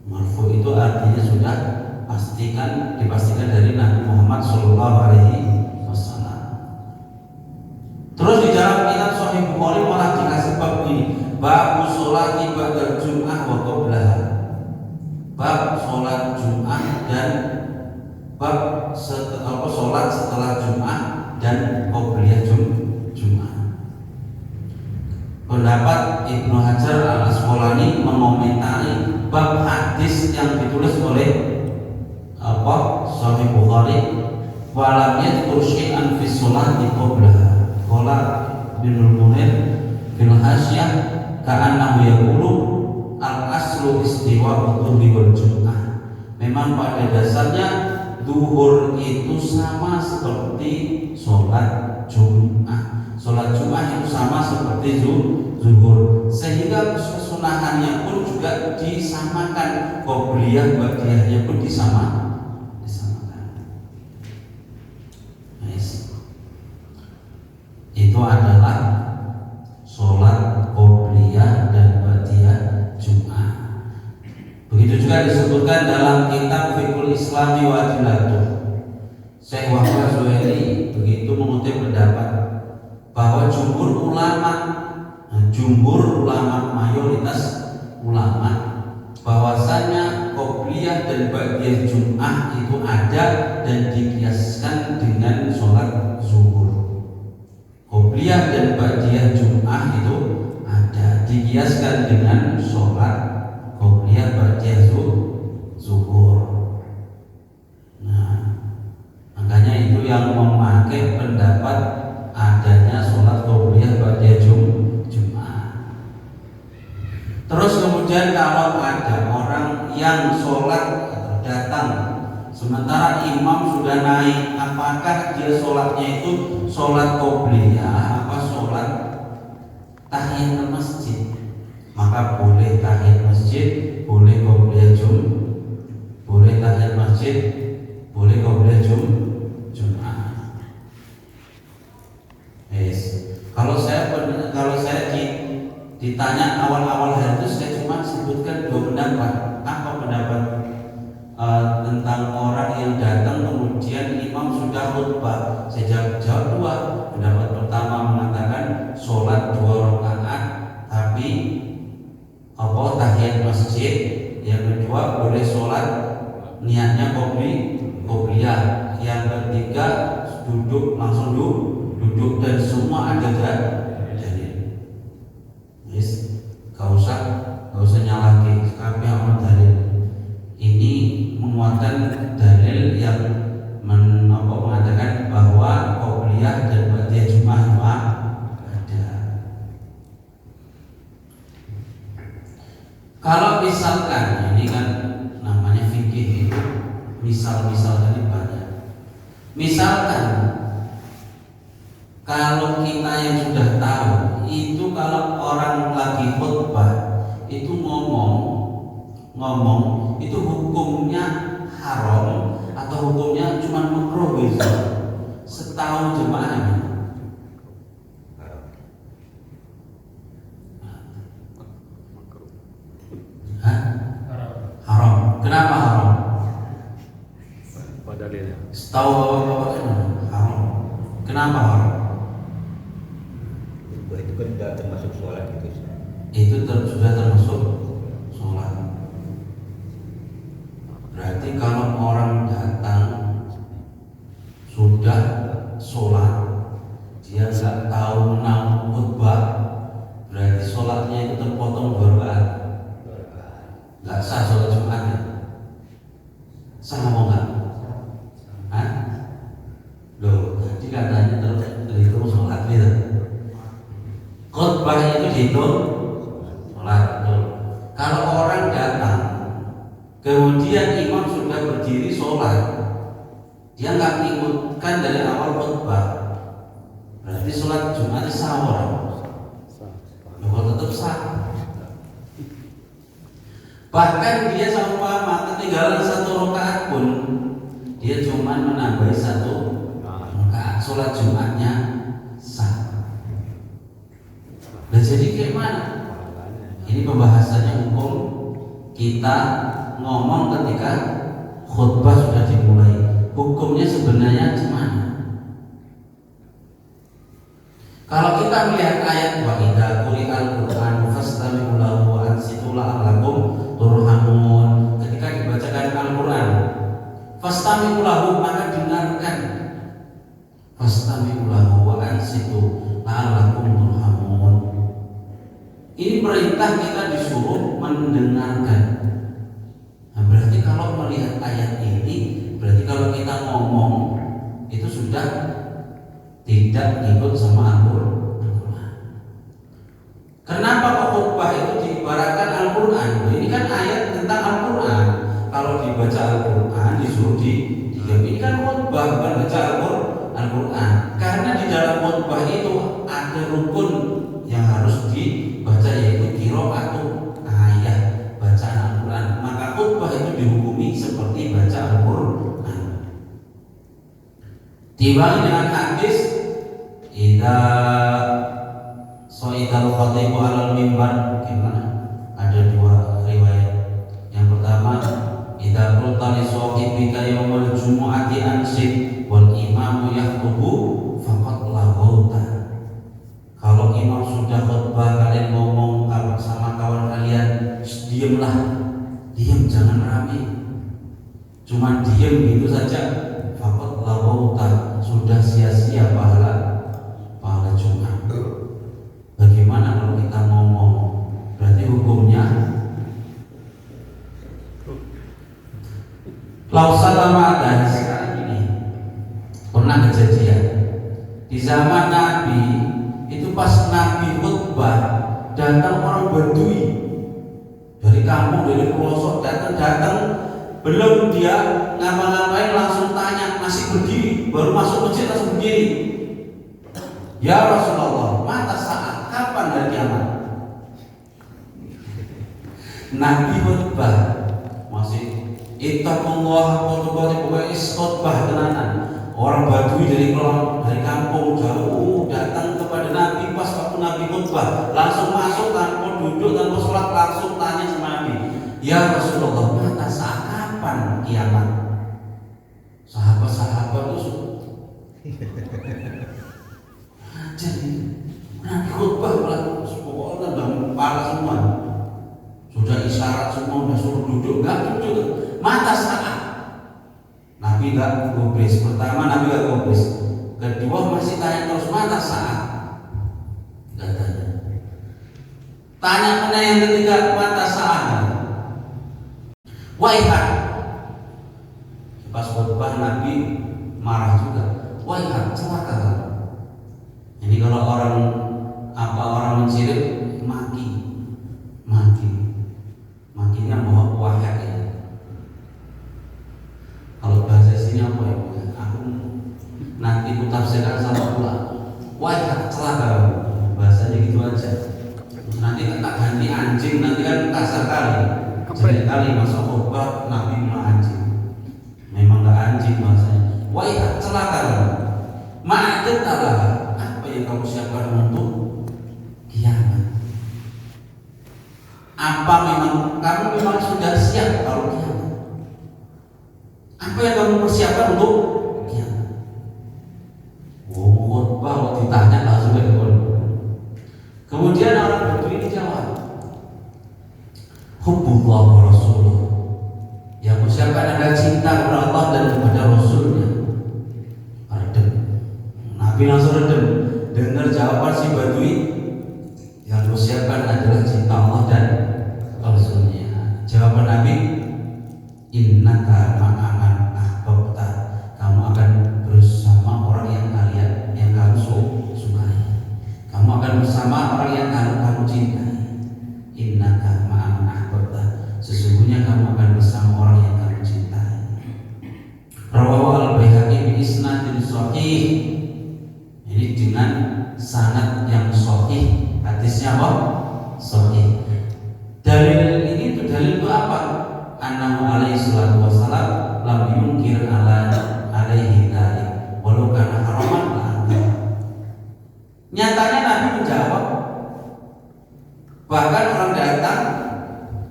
Marfu itu artinya sudah dipastikan dari Nabi Muhammad sallallahu alaihi wasallam. Terus di dalam kitab Sahih Bukhari malah dikasih bab ini, bab sholati ba'dal Jum'ah wa qablaha. Bab sholat Jum'ah dan bab sholat setelah Jum'ah dan qobliyah Jum'ah. Pendapat Ibnu Hajar al-Asqalani mengomentari bab hadis yang ditulis oleh Sahih Bukhari, walam yadhkur syai'an fi sholati qablaha. Qala Ibnul Munir fil Hasyah ka'annahu yaqulu al-aslu istiwa'u dhuhri wal jum'ah. Memang pada dasarnya zuhur itu sama seperti sholat Jum'ah. Sholat Jum'ah itu sama seperti zuhur, sehingga kesunahannya pun juga disamakan, qobliyah ba'diyahnya pun disamakan. Itu adalah sholat qobliyah dan ba'diyah Jum'ah. Begitu juga disebutkan dalam kitab Fiqhul Islami wa Adillatuh. Syekh Wahbah Zuhairi begitu mengutip pendapat bahwa jumhur ulama mayoritas ulama bahwasanya qobliyah dan ba'diyah Jum'ah itu ada dan dikiaskan dengan sholat zuhur. Qobliyah dan ba'diyah Jum'ah itu ada dikiaskan dengan sholat qobliyah ba'diyah zuhur. Nah, makanya itu yang memakai pendapat adanya sholat qobliyah ba'diyah Jum'ah. Terus kemudian kalau ada orang yang sholat atau datang sementara imam sudah naik, apakah dia sholatnya itu sholat qobliyah apa sholat tahiyatul masjid? Maka boleh tahiyat masjid, boleh qobliyah boleh tahiyat masjid, boleh qobliyah Jum'ah. Yes. Kalau saya ditanya awal-awal hari itu, saya cuma sebutkan 2 pendapat. Apa pendapat tentang orang yang datang kemudian imam sudah khutbah? Saya jawab 2. Pendapat pertama mengatakan sholat 2 rakaat tapi tahiyat masjid. Yang kedua boleh sholat niatnya qobliyah. Yang ketiga langsung duduk dan semua ada dalil. Yes, gak usah nyalahke kabeh ana dalil. Ini menguatkan dalil yang mengatakan bahwa qobliyah dan ba'diyah Jum'ah itu ada. Kalau misalkan ini kan namanya fikih, misal-misal tadi banyak. Misalkan kalau kita yang sudah tahu itu kalau orang lagi khutbah itu ngomong itu hukumnya haram atau hukumnya cuma makruh gitu. Setahu jemaahnya haram. Kenapa haram? Apa dalilnya? Setahu bapak-bapak haram. Kenapa haram? Itu kan tidak termasuk sholat itu. Itu sudah termasuk sholat. Berarti kalau orang datang sudah sholat, dia nggak tahu menang khutbah, berarti sholatnya itu terpotong 2 rakaat. Nggak sah sholat Jumatnya. Sah apa enggak? Hah? itu sholat. Kalau orang datang kemudian imam sudah berdiri sholat, dia nggak ngikutkan dari awal khutbah, berarti sholat Jumat sah orang. Tetap sah. Bahkan dia seumpama ketinggalan satu rakaat pun dia cuma menambahi satu rakaat, sholat Jumatnya sah. Nah jadi kayak mana? Ini pembahasannya hukum kita ngomong ketika khutbah sudah dimulai. Hukumnya sebenarnya gimana? Kalau kita melihat ayat wa idza quri'al Qur'an fastami'u lahu wa ansitu la'allakum turhamun. Ketika dibacakan Al-Qur'an, fastami'u lahu, maka dengarkan. Fastami'u lahu wa ansitu la'allakum turhamun. Ini perintah kita disuruh mendengarkan. Nah, berarti kalau melihat ayat ini, berarti kalau kita ngomong itu sudah tidak ikut sama Al-Quran. Kenapa kok khutbah itu diibaratkan Al-Quran? Ini kan ayat tentang Al-Quran. Kalau dibaca Al-Quran disuruh diam. Ini kan khutbah, bukan baca Al-Quran. Karena di dalam khutbah itu ada rukun yang harus dibaca, yaitu qiraatu ayat, bacaan Al-Quran. Maka khutbah itu dihukumi seperti baca Al-Quran. Dibangun dengan hadis idza soidal khatibu alal mimbar. Gimana? Ada dua riwayat. Yang pertama, idza qulta li sahibika yaumul jumu'ati ansid wal imamu yakhubu faqad laghauta. Kalau imam sudah khutbah, kalian ngomong sama kawan kalian, diamlah, diam, jangan rame, cuma diam gitu saja. Faqad laghauta, sudah sia-sia pahala Jumat. Bagaimana kalau kita ngomong? Berarti hukumnya lausalama. Dan sekarang ini pernah kejadian di zaman Nabi itu, pas Nabi khutbah datang orang Badui dari kampung, dari pelosok, datang belum dia ngapa-ngapain langsung tanya, masih berdiri, baru masuk masjid langsung berdiri. Ya Rasulullah, mata saat, kapan hari kiamat? Nabi khutbah masih ittaqullah qul khutbah tenanan. Orang Badui dari kampung jauh datang kepada Nabi pas waktu Nabi khutbah, langsung masuk tanpa duduk, tanpa sholat, langsung tanya sama Nabi, ya Rasulullah, mata saat, kapan kiamat? Sahabat-sahabat itu jadi Nabi khutbah pokoknya udah parah semua, sudah isyarat semua, udah suruh duduk, nggak duduk. Mata saat, Nabi nggak gubris. Pertama Nabi nggak gubris, kedua masih tanya terus, mata saat, nggak tanya. Tanya yang ketiga, mata saat. Waihat, pas khutbah Nabi marah juga. Waihat, celaka. Ini kalau orang mencirit, makinya bawa wahyak ya. Kalau bahasa sini apa ya? Aku nanti ku tafsirkan sama pula. Wahyak, celaka. Bahasanya gitu aja. Nanti tak ganti anjing, nanti kan kasar kali. Jadi kali masuk khutbah Nabi bilang anjing. Memang gak anjing bahasanya. Wahyak, celaka. Ma'adat Allah, apa yang kamu siapkan untuk kiamat? Apa kamu memang sudah siap kalau kiamat? Apa yang kamu persiapkan untuk kiamat? Khutbah ditanya langsung ke depan. Kemudian orang Badui ini jawab, hubbullah wa rasuluh. Yang persiapkan adalah cinta kepada Allah dan kepada Rasulnya. Redem. Nabi langsung redem. Dengar jawaban si Badui, yang persiapkan adalah cinta Allah dan Rasulnya. Jawaban Nabi, innaka ma'aman ahbabta, kamu akan bersama orang yang kamu sukai. Kamu akan bersama orang yang kamu cintai. alaihi salatu wassalam lam yungkir alaihi dzalik walau kana haraman la angkar. Nyatanya Nabi menjawab. Bahkan orang datang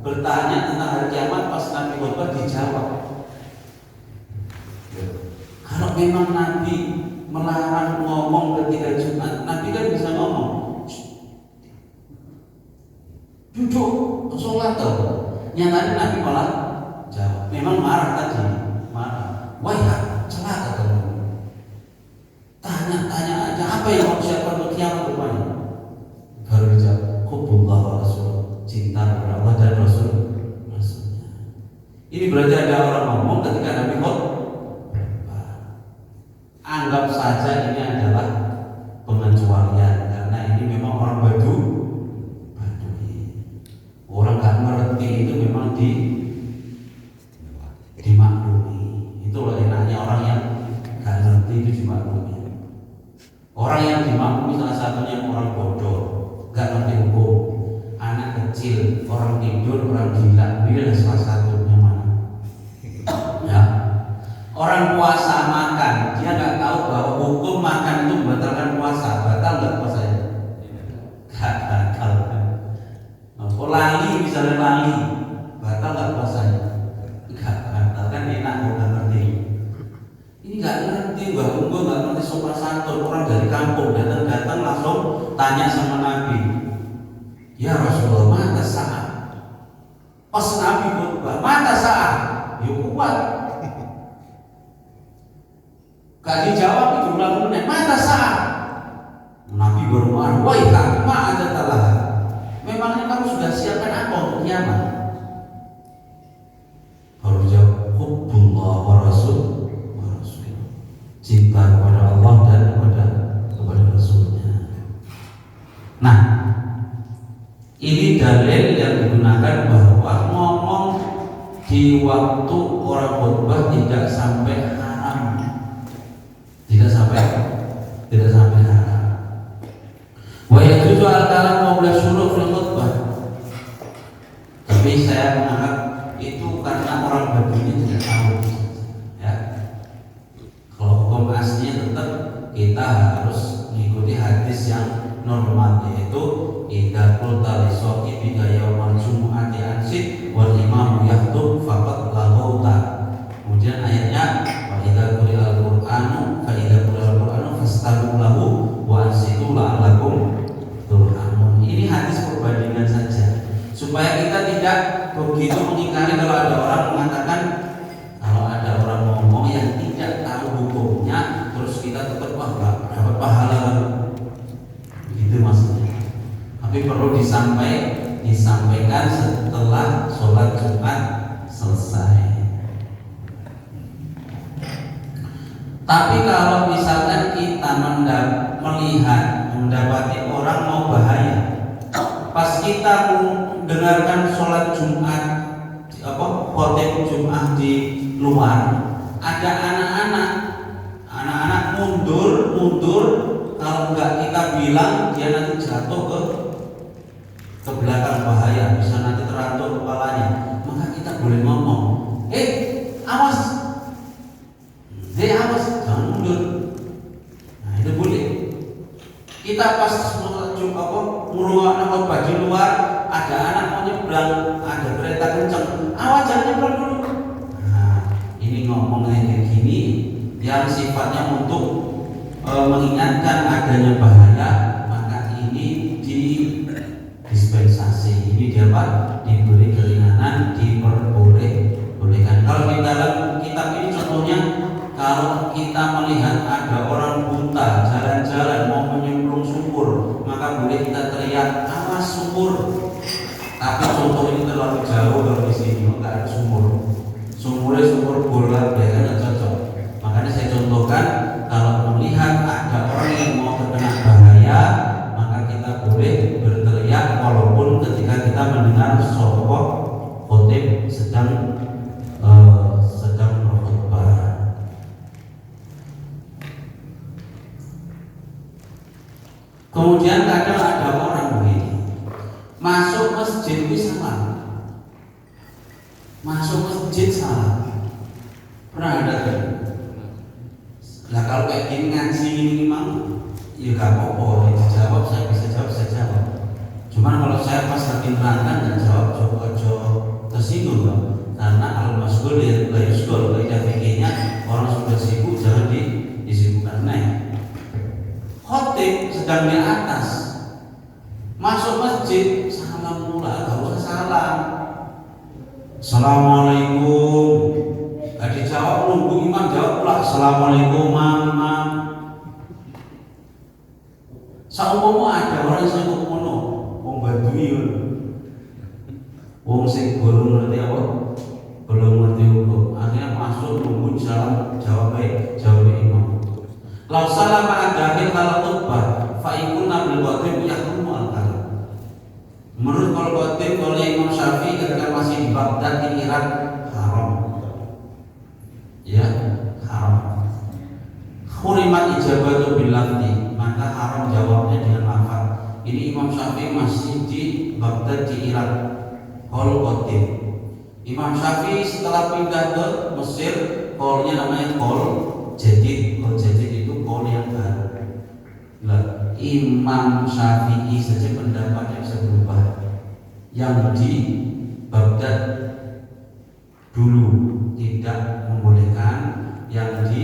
bertanya tentang hari kiamat, pas Nabi khutbah dijawab. Kalau memang Nabi melarang ngomong ketika Jumat, Nabi kan bisa ngomong, duduk, sholat tuh. Nyatanya Nabi malah jawab. Memang marah tadi, marah. Wah ya, celaka kamu. Tanya aja apa yang mau siapkan untuk kiamat rupanya. Baru dijawab, hubullah wa rasul, cinta kepada Allah dan Rasulnya. Ini berarti ada orang ngomong ketika Nabi khutbah. Anggap saja ini adalah pengecualian karena ini memang orang Badui. Orang nggak ngerti itu memang dimaklumi. Itulah enaknya orang yang nggak ngerti itu dimaklumi. Orang yang dimaklumi salah satunya orang bodoh, nggak ngerti hukum, anak kecil, orang tidur, orang gila, pilih salah satunya mana? Ya. Orang puasa makan, dia nggak tahu bahwa hukum makan itu membatalkan puasa. Batal nggak puasanya? Nggak batal. Lali, misalnya lali, batal nggak puasanya? Nggak batal, kan enak nggak ngerti. Ini nggak ngerti, bahwa gue nggak ngerti sopan santun. Orang dari kampung datang langsung tanya sama Nabi, ya Rasulullah, mata saat? Pas Nabi khutbah, mata saat? Ya kuat. Gak dijawab itu ulang-ulang, mata saat? Nabi baru marah, woi kamu ada telah. Memangnya kamu sudah siapkan apa untuk kiamat? Baru jawab, hubbullah wa rasul, cinta kepada Allah dan kepada Rasulnya. Nah, ini dalil yang digunakan bahwa ngomong di waktu orang khutbah tidak sampai haram, tidak sampai haram. Wa yajuzu al-kalam qabla syuruq fil khutbah. Tapi saya menganggap itu karena orang Badui tidak tahu. Ya. Kalau hukum aslinya tetap kita harus mengikuti hadis yang normal, yaitu idza qulta li sahibika yaumal jumu'ati ansid wal imamu yahtub faqad laghauta. Kemudian ayatnya wa idza quri'al qur'anu fa idza quri'al qur'anu fastami'u lahu wa ansitu la'allakum turhamun. Ini hadis perbandingan saja supaya kita tidak begitu mengingkari kalau ada orang mengatakan, kalau ada orang ngomong yang tidak tahu hukumnya terus kita tetap dapat pahala, begitu maksudnya. Tapi perlu disampaikan setelah sholat Jumat selesai. Tapi kalau misalkan kita mendapati orang mau bahaya, pas kita mendengarkan sholat Jumat, khotib Jumat di luar, ada anak-anak mundur, kalau nggak kita bilang dia nanti jatuh ke belakang, bahaya, bisa nanti terantuk kepalanya. Maka kita boleh ngomong, awas, jangan mundur. Nah itu boleh. Kita pas ngurungan khotbah di luar, ada anak mau nyebrang, ada kereta kencang, awas jangan nyebrang dulu. Nah ini ngomongnya kayak gini yang sifatnya untuk mengingatkan adanya bahaya, maka ini dispensasi, ini diberi keringanan, diperbolehkan. Kalau di dalam kitab ini contohnya, kalau kita melihat ada orang buta jalan-jalan mau menyemplung sumur, maka boleh kita teriak, awas sumur. Tapi contoh ini terlalu jauh kalau di sini nggak ada sumur. Sumur bola biasanya nggak cocok. Makanya saya contohkan, kalau melihat ada orang yang mau terkena bahaya, maka kita boleh berteriak walaupun ketika kita mendengar khotib sedang berkhutbah. Kemudian kadang ada orang begini, masuk masjid itu salah. Masuk salah. Pernah ada kan? Nah kalau kayak gini ngaji ini memang ya gak apa-apa, dijawab saya bisa jawab, saya jawab. Cuman kalau saya pas lagi nerangkan dan jawab aja tersinggung Pak. Karena al-masghul la yusghal, kaidah fikihnya orang sudah sibuk jangan disibukkan. Khotib sedang di atas, masuk masjid salam pula, gak usah salam. Assalamualaikum. Gak dijawab, nunggu imam jawab pula assalamualaikum mam. Saumpama ada orang yang sanggup ngono, wong Badui, wong sing belum ngerti apa, belum ngerti hukum, akhirnya masuk nunggu salam jawab imam. Lau salam ma'adahin kalau khutbah, fa'ikun nabil qadim yahrumu al-kalam. Menurut qadim oleh Imam Syafi'i ketika masih di Baghdad di Irak haram. Ya, haram. Hurimat ijabatu bil lafzi, maka haram jawabnya dengan lafaz. Ini Imam Syafi'i masih di Baghdad di Irak. Qadim. Imam Syafi'i setelah pindah ke Mesir, qaulnya namanya qaul jadid. Qaul jadid itu qaul yang baru. Nah, Imam Syafi'i saja pendapatnya bisa berubah. Yang di Baghdad dulu tidak membolehkan, yang di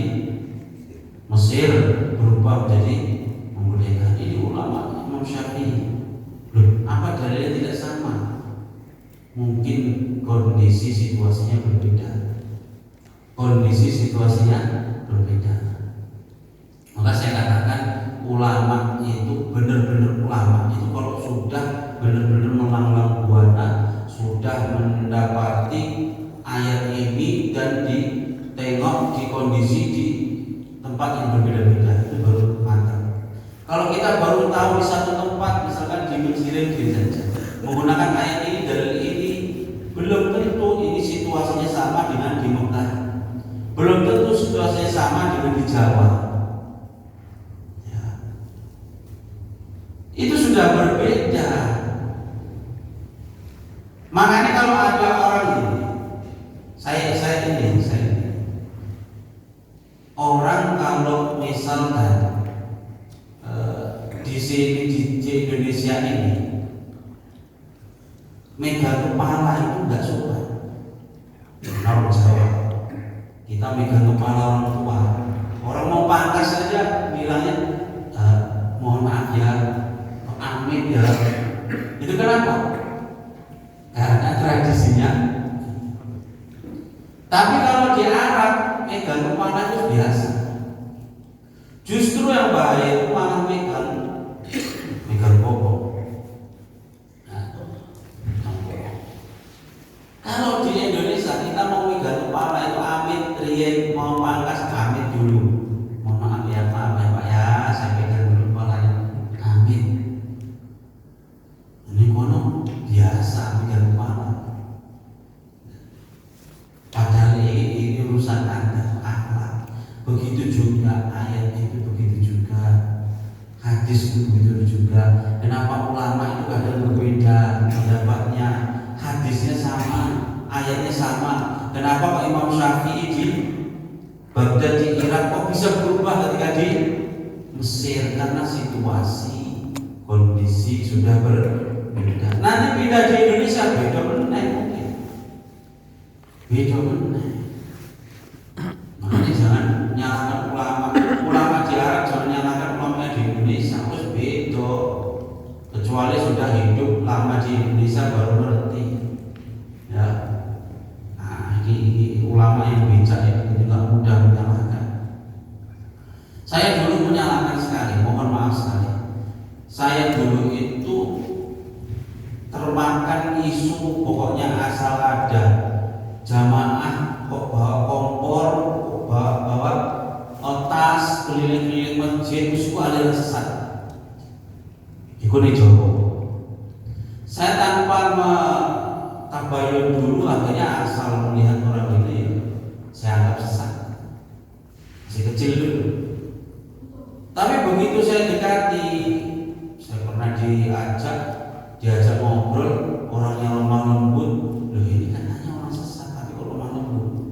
Mesir berubah menjadi membolehkan. Ini ulama Imam Syafi'i. Loh, apa dalilnya tidak sama? Mungkin kondisi situasinya berbeda. Maka saya katakan ulama itu benar-benar ulama itu kalau sudah benar-benar melanglang buana, sudah mendapati ayat ini dan ditengok di kondisi di tempat yang berbeda-beda, itu baru mantap. Kalau kita baru tahu di satu tempat, misalkan di Mesir saja, menggunakan ayat ini dalil ini, belum tentu ini situasinya sama dengan di Mekah, belum tentu situasinya sama dengan di Jawa. Ya. Itu sudah berbeda. Makanya kalau ada orang ini, saya ini orang kalau misalkan di sini di Indonesia ini megang kepala itu nggak sopan. Orang Jawa kita megang kepala orang tua, orang mau pangkas saja bilangnya mohon maaf ya, amin ya. Itu kenapa? Karena tradisinya. Tapi kalau di Arab megang kepala itu biasa. Justru yang bahaya itu malah megang pokok. Kalau di Indonesia kita mau megang kepala itu amit, riyen mau pangkas amit dulu. Mohon maaf ya Pak ya, saya pegang dulu kepalanya. Amit. Ini kono biasa megang kepala. Padahal ini urusan Anda, akhlak. Begitu juga ayat itu, begitu juga hadis itu, begitu juga. Kenapa ulama itu kadang berbeda pendapatnya? Hadisnya sama, ayatnya sama. Kenapa Pak Imam Syafi'i di Baghdad di Irak kok bisa berubah ketika di Mesir? Karena situasi, kondisi sudah berbeda. Nanti pindah di Indonesia beda benar mungkin. Beda benar. Makanya jangan nyalakan ulama di Arab, jangan nyalakan ulama di Indonesia. Terus beda. Kecuali sudah hidup lama di Indonesia baru ngerti. Ya. Nah, ini ulama yang bijak itu tidak mudah menyalahkan. Saya dulu menyalahkan sekali, mohon maaf sekali. Saya dulu itu termakan isu pokoknya asal ada jamaah kok bawa kompor, kok bawa tas keliling-keliling masjid, itu aliran sesat. Iku nih Jawa. Saya tanpa tabayun dulu, akhirnya asal melihat orang ini saya anggap sesat. Masih kecil dulu. Tapi begitu saya dekati, saya pernah diajak ngobrol, orangnya lemah lembut. Loh ini kan hanya orang sesat, tapi kok lemah lembut.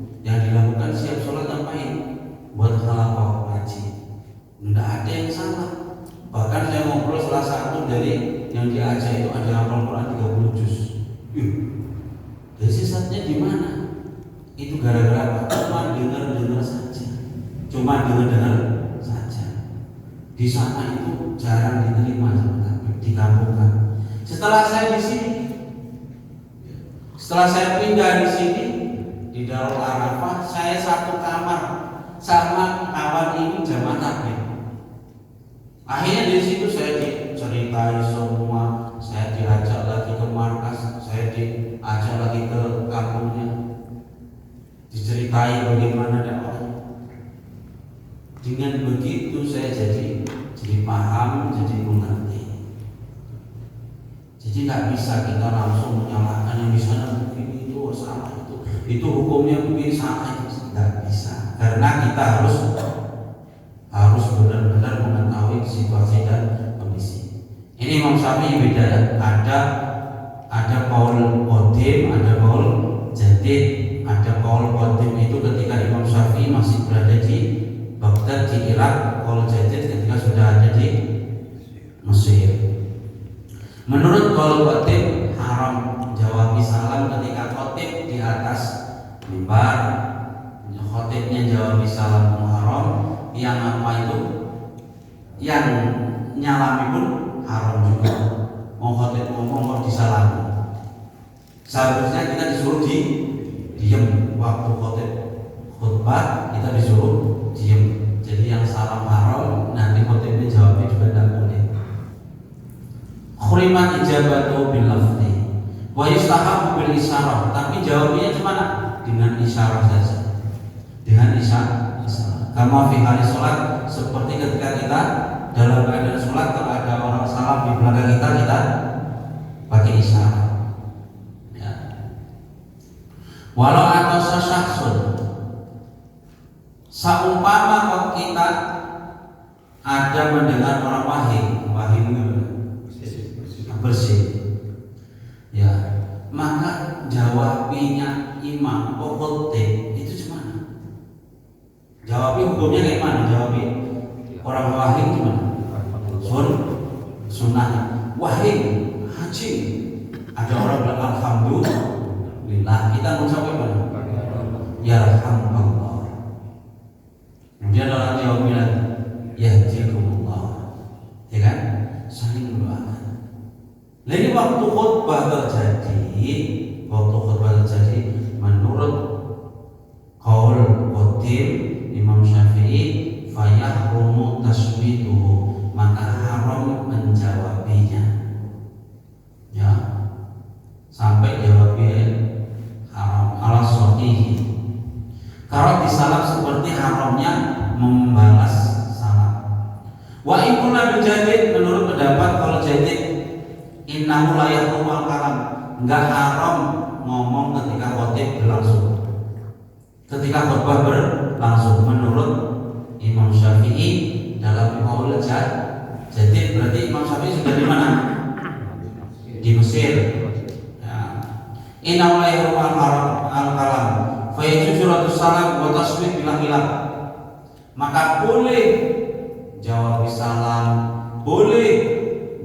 dari yang di Aceh itu ada hafal Quran 30 juz. Jadi sesatnya di mana? Itu gara-gara cuma dengar saja. Cuma dengar saja. Di sana itu jarang diterima sama kami, di kampung kami. Setelah saya pindah di sini di Darul Arafah, saya satu kamar sama kawan ini jamaah takbir. Akhirnya di situ saya diceritai semua, saya diajak lagi ke markas, saya diajak lagi ke kampungnya, diceritai bagaimana dakwahnya. Dengan begitu saya jadi paham, jadi mengerti. Jadi nggak bisa kita langsung menyalahkan yang di sana begini itu salah, itu hukumnya begini salah, nggak bisa. Karena kita harus benar-benar mengetahui situasi dan kondisi. Ini Imam Syafi'i beda ya. Ada qaul qadim, ada qaul jadid. Ada qaul qadim itu ketika Imam Syafi'i masih berada di Baghdad di Irak, qaul jadid ketika sudah ada di Mesir. Menurut qaul qadim haram jawab salam ketika khotib di atas mimbar. Khotibnya jawab salam haram, yang apa itu? Yang nyalami pun haram juga. Mau khotib ngomong kok disalami. Seharusnya kita disuruh diam waktu khotib khutbah, kita disuruh diam. Jadi yang salam haram, nanti khotibnya jawabnya juga tidak boleh. Khurimat ijabatu bil lafzi wa yustahabu bil isyarah, tapi jawabnya cuma dengan isyarah saja. Dengan isyarah. Kama fi hali sholat, seperti ketika kita dalam keadaan sholat, kalau ada orang salam di belakang kita pakai isyarat. Ya. Walau atau syakhsun, saumpama kalau kita ada mendengar orang wahid bersih, ya, maka jawabinya imam khotib itu gimana? Jawabnya hukumnya kayak mana? Jawabnya orang wahid gimana? Sunnah wahid haji. Ada orang bilang alhamdulillah, kita mengucapkan mana? Ya rahmatullah. Kemudian orang jawab bilang yahdikumullah, ya kan? Saling mendoakan. Lalu waktu khutbah terjadi, menurut qaul qadim Imam Syafi'i, fayahrumu tasmituhu, maka haram menjawabinya. Ya, sampai jawabnya haram ala sahih. Kalau disalam seperti haramnya membalas salam. Wa in kunna bijadid, menurut pendapat kalau jadid, innahu la yahrumu al-kalam, enggak haram ngomong ketika khotib berlangsung. Ketika khutbah berlangsung menurut Imam Syafi'i dalam qaul jadid, berarti Imam Syafi'i sudah di mana? Di Mesir. Ya. Innahu la yahrumu al-kalam fa yajuzu salam wa tasbih bilang-bilang. Maka boleh jawab salam, boleh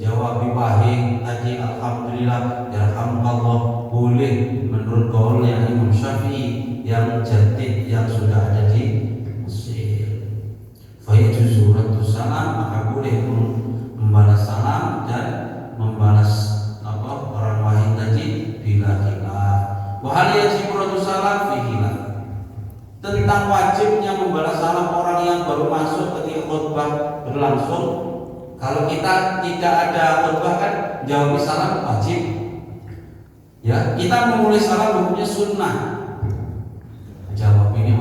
jawab wahid tadi alhamdulillah, yarhamukallah, boleh menurut qaulnya Imam Syafi'i yang jadid yang sudah ada di Mesir. Fa yajuzu salam, maka boleh membalas salam dan membalas orang wahid tadi bila khilaf. Wa hal yajibu salam fi khilaf. Tentang wajibnya membalas salam orang yang baru masuk ketika khutbah berlangsung. Kalau kita tidak ada khutbah kan jawab salam wajib. Ya, kita memulai salam hukumnya sunnah. Jawab ini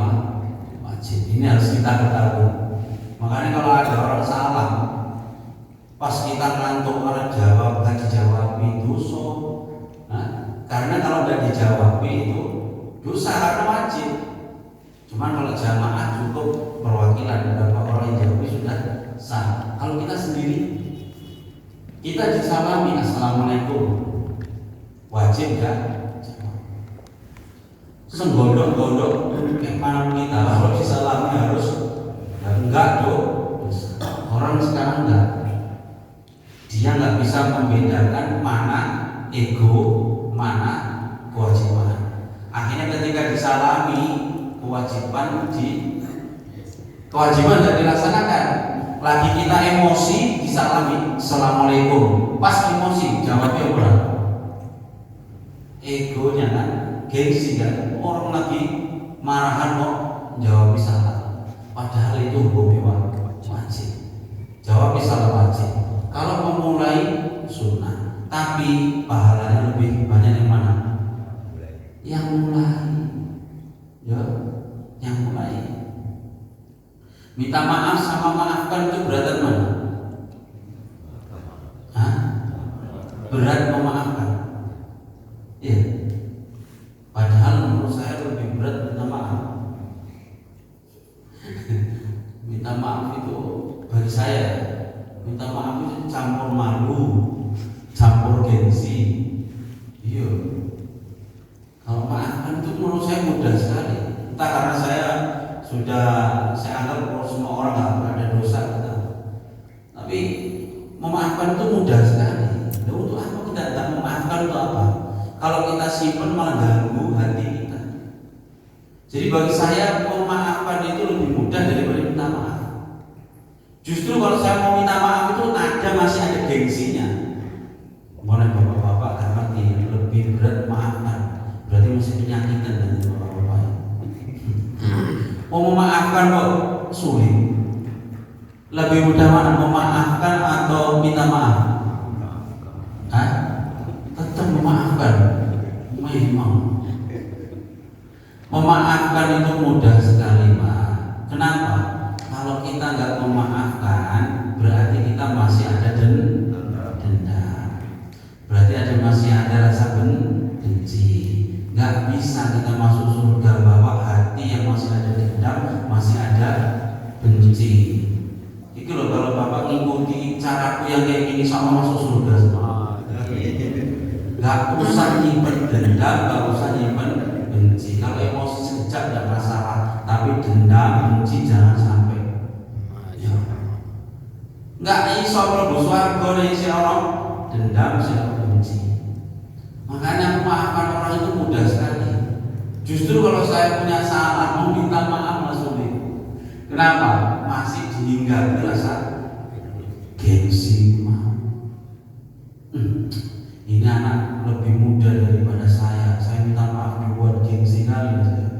wajib. Ini harus kita ketahui. Makanya kalau ada orang salam, pas kita ngantuk orang jawab, gak dijawab itu dosa. Nah, karena kalau tidak dijawab itu dosa karena wajib. Cuman kalau jamaah cukup perwakilan beberapa orang yang jawab sudah sah. Kalau kita sendiri, kita disalami assalamualaikum, wajib kan? Senggondok-gondok kayak mana kita kalau disalami harus ya enggak dong. Orang sekarang enggak, dia nggak bisa ego, mana kewajiban. Akhirnya ketika disalami kewajiban tidak dilaksanakan. Lagi kita emosi disalami assalamualaikum, pas emosi jawabnya orang egonya kan, gengsi kan, orang lagi marahan kok jawab salah, padahal itu hukumnya wajib. Jawab salah wajib. Kalau memulai sunnah, tapi pahalanya lebih banyak yang mana? Yang mulai, ya, yang mulai. Minta maaf sama maafkan itu berat mana? Hah? Berat memaafkan. Iya. Padahal menurut saya lebih berat minta maaf. Minta maaf itu bagi saya, minta maaf itu campur malu, campur gengsi. Iya. Kalau maafkan itu menurut saya mudah sekali. Entah karena saya anggap kalau semua orang nggak ada dosa gitu. Tapi memaafkan itu mudah sekali. Nah, untuk apa kita tidak memaafkan, untuk apa? Kalau kita simpan malah ganggu hati kita. Jadi bagi saya memaafkan itu lebih mudah daripada minta maaf. Justru kalau saya mau minta maaf itu masih ada gengsinya. Boleh bapak-bapak kan ngerti lebih berat memaafkan. Berarti masih penyakitan dari bapak-bapak. Mau memaafkan kok sulit. Lebih mudah mana, memaafkan atau minta maaf? Hah? Tetap memaafkan. Memang memaafkan itu mudah sekali, Pak. Kenapa? Kalau kita nggak memaafkan, berarti kita masih ada dendam. Berarti masih ada rasa benci. Nggak bisa kita masuk surga bahwa hati yang masih ada dendam, masih ada benci. Itu loh, kalau bapak ngikuti caraku yang kayak gini sama masuk surga semua. Nggak usah nyimpen dendam, nggak usah nyimpen benci. Kalau emosi sekejap tidak masalah, tapi dendam, benci jangan sampai. Ya. Nggak iso mlebu swarga nek si orang dendam, si orang benci. Makanya memaafkan orang itu mudah sekali. Justru kalau saya punya salah, mau minta maaf langsung deh. Kenapa? Masih dihinggapi rasa gengsi. Ini anak lebih muda daripada saya minta maaf dibuat gengsi kali saja.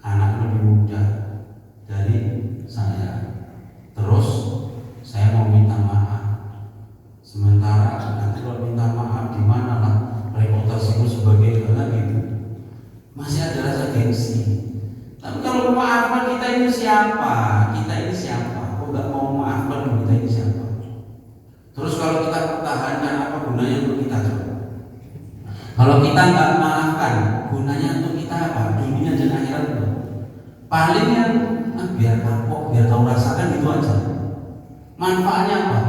Anak lebih muda dari saya, terus saya mau minta maaf. Sementara nanti kalau minta maaf gimana lah reputasiku sebagai anak gitu. Masih ada rasa gengsi. Tapi kalau memaafkan, kita ini siapa? Kok nggak mau memaafkan, kita ini siapa? Terus kalau kita pertahankan, apa gunanya untuk kita coba? Kalau kita nggak memaafkan, gunanya untuk kita apa? Dunia dan akhirat itu. Paling yang biar kapok, biar tahu rasakan gitu aja. Manfaatnya apa?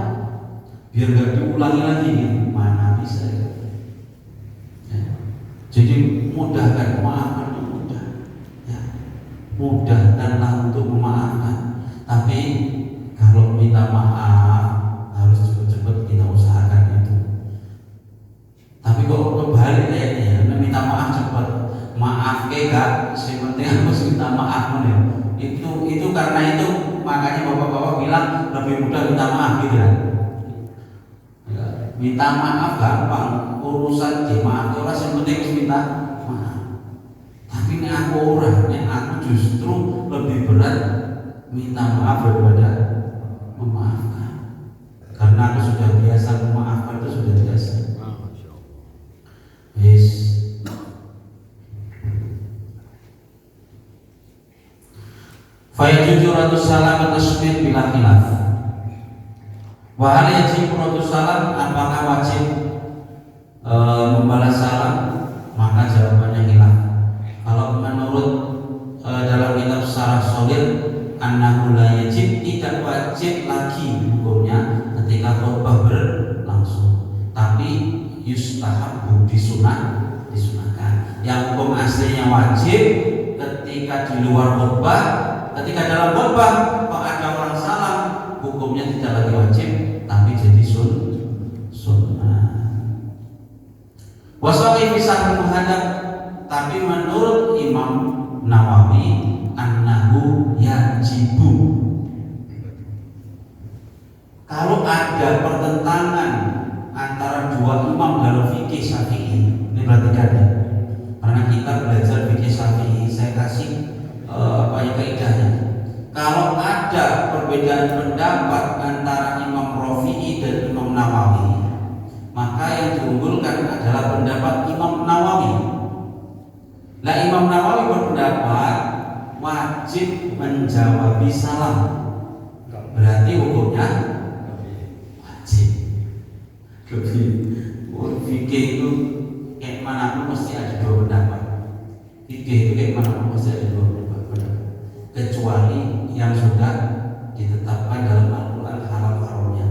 Biar nggak diulangi lagi gitu. Mana bisa ya? Jadi mudahkan, memaafkan itu mudah. Ya. Mudahkanlah untuk memaafkan. Tapi kalau minta maaf harus cepat-cepat kita usahakan itu. Tapi kok kebalik kayaknya, minta maaf cepat. Maaf gak, yang penting harus minta maaf ya. Itu karena itu makanya bapak-bapak bilang lebih mudah minta maaf gitu kan. Ya, minta maaf gampang. Urusan maaf orang yang penting harus minta maaf. Tapi ini aku justru lebih berat minta maaf daripada memaafkan. Karena aku sudah biasa memaafkan, itu sudah biasa. Yes. Fayajuzu radus salam wa tasmit bila khilaf. Wa hal yajib radus salam, apakah wajib membalas salam? Maka jawabannya khilaf. Kalau menurut dalam kitab Syarah Shahih annahu la yajib, tidak wajib lagi hukumnya ketika khutbah berlangsung, tapi yustahabbu, disunahkan. Yang hukum aslinya wajib ketika di luar khutbah. Ketika dalam khutbah kalau ada orang salam, hukumnya tidak lagi wajib, tapi jadi sunnah. Wasawi bisa menghadap, tapi menurut Imam Nawawi annahu yajibu. Kalau ada pertentangan antara dua imam dalam fikih Syafi'i, ini perhatikan ya. Karena kita belajar fikih Syafi'i, saya kasih kaidahnya. Kalau ada perbedaan pendapat antara Imam Rafi'i dan Imam Nawawi, maka yang diunggulkan adalah pendapat Imam Nawawi. Nah, Imam Nawawi berpendapat wajib menjawab salam. Berarti hukumnya wajib. Fikih itu kayak mana pun mesti ada dua pendapat. Fikih itu kayak mana pun mesti ada dua pendapat. Kecuali yang sudah ditetapkan dalam Al-Quran haram-haramnya.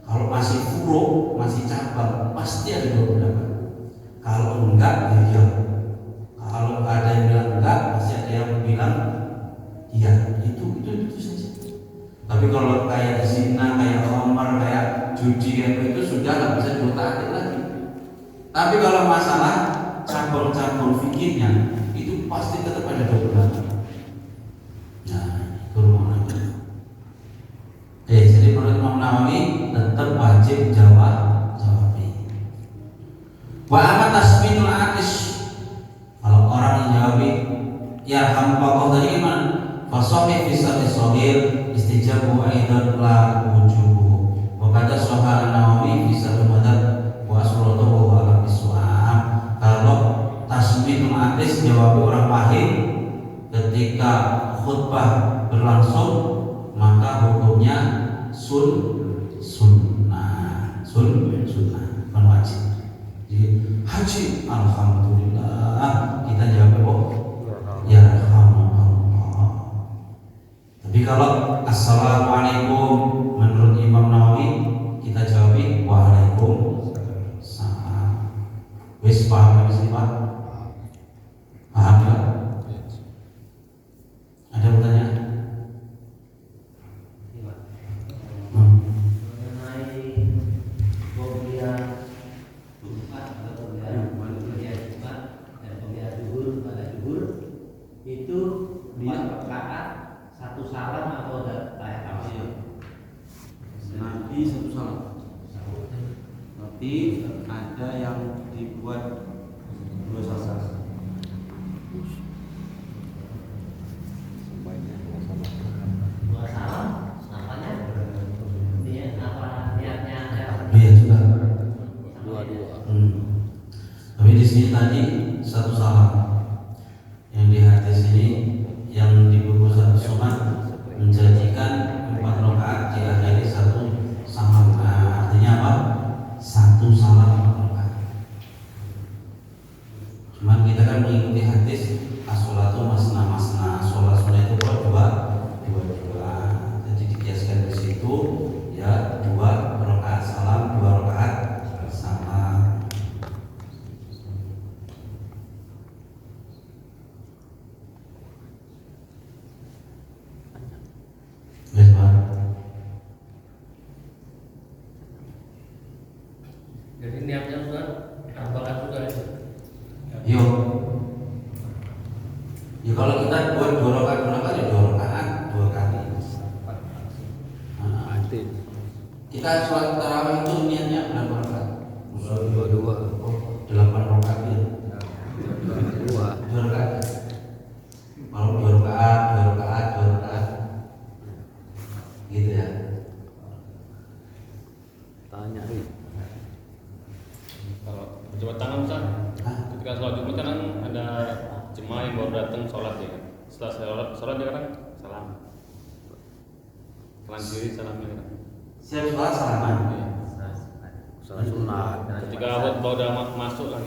Kalau masih furu', masih cabang, pasti ada dua pendapat. Kalau enggak, ya iya. Kalau ada yang bilang enggak, pasti ada yang bilang iya. Itu saja. Tapi kalau kayak zina, kayak khamar, kayak judi, itu sudah nggak bisa diutak-atik lagi. Tapi kalau masalah cabang-cabang fikihnya, itu pasti tetap ada dua pendapat. Nah, itu rumahnya. Jadi menurut Imam Nawawi tetap wajib jawab. Wa amat tasminul atis. Kalau orang yang jawab ya hampa tadi gimana? Fasohi fisati sohir istijabu aidan la wujubu. Wa kata Soha Nawawi bisa madhab wa asrotohu wa ala biswa'am. Kalau tasminul atis jawab orang pahit ketika khutbah berlangsung, maka hukumnya sunnah, bukan wajib. Jadi haji, alhamdulillah, kita jawab ya alhamdulillah. Tapi kalau assalamualaikum menurut Imam Nawawi, kita jawab waalaikumsalam. Wis paham sih Pak? Paham ya? Ada pertanyaan? Nanti satu salam. Tapi ada yang dibuat dua salam. Dua salam, apanya? Apa niatnya? Iya juga. Dua. Tapi di sini tadi satu salam. Yang di hadis ini, yang di buku satu sunat menjadikan 4 rakaat diakhiri satu salam. Nah, artinya apa? Satu salam 4 rakaat. Cuman kita kan mengikuti hadis as-sholatu masna. Sholat sunnah itu dua. Jadi dikiaskan di situ ya 2 rakaat salam, 2 rakaat salam. Yes, Pak. Jadi niatnya Ustaz, apakah juga itu? Yo. Ya kalau kita buat 2 rakaat ya 2 rakaat 2 kali. Nah, kita sholat tarawih itu niatnya berapa rakaat? 8 rakaat ya. 2 rakaat. Kalau 2 rakaat gitu ya. Tanya Kalau berjabat tangan Ustaz, ketika sholat Jumat kan ada jemaah yang baru datang sholat ya kan. Setelah sholat dia kan salam. Kanan kiri salamnya kan. Siap sholat salaman. Iya. salah sunat. Ketika khutbah udah masuk kan.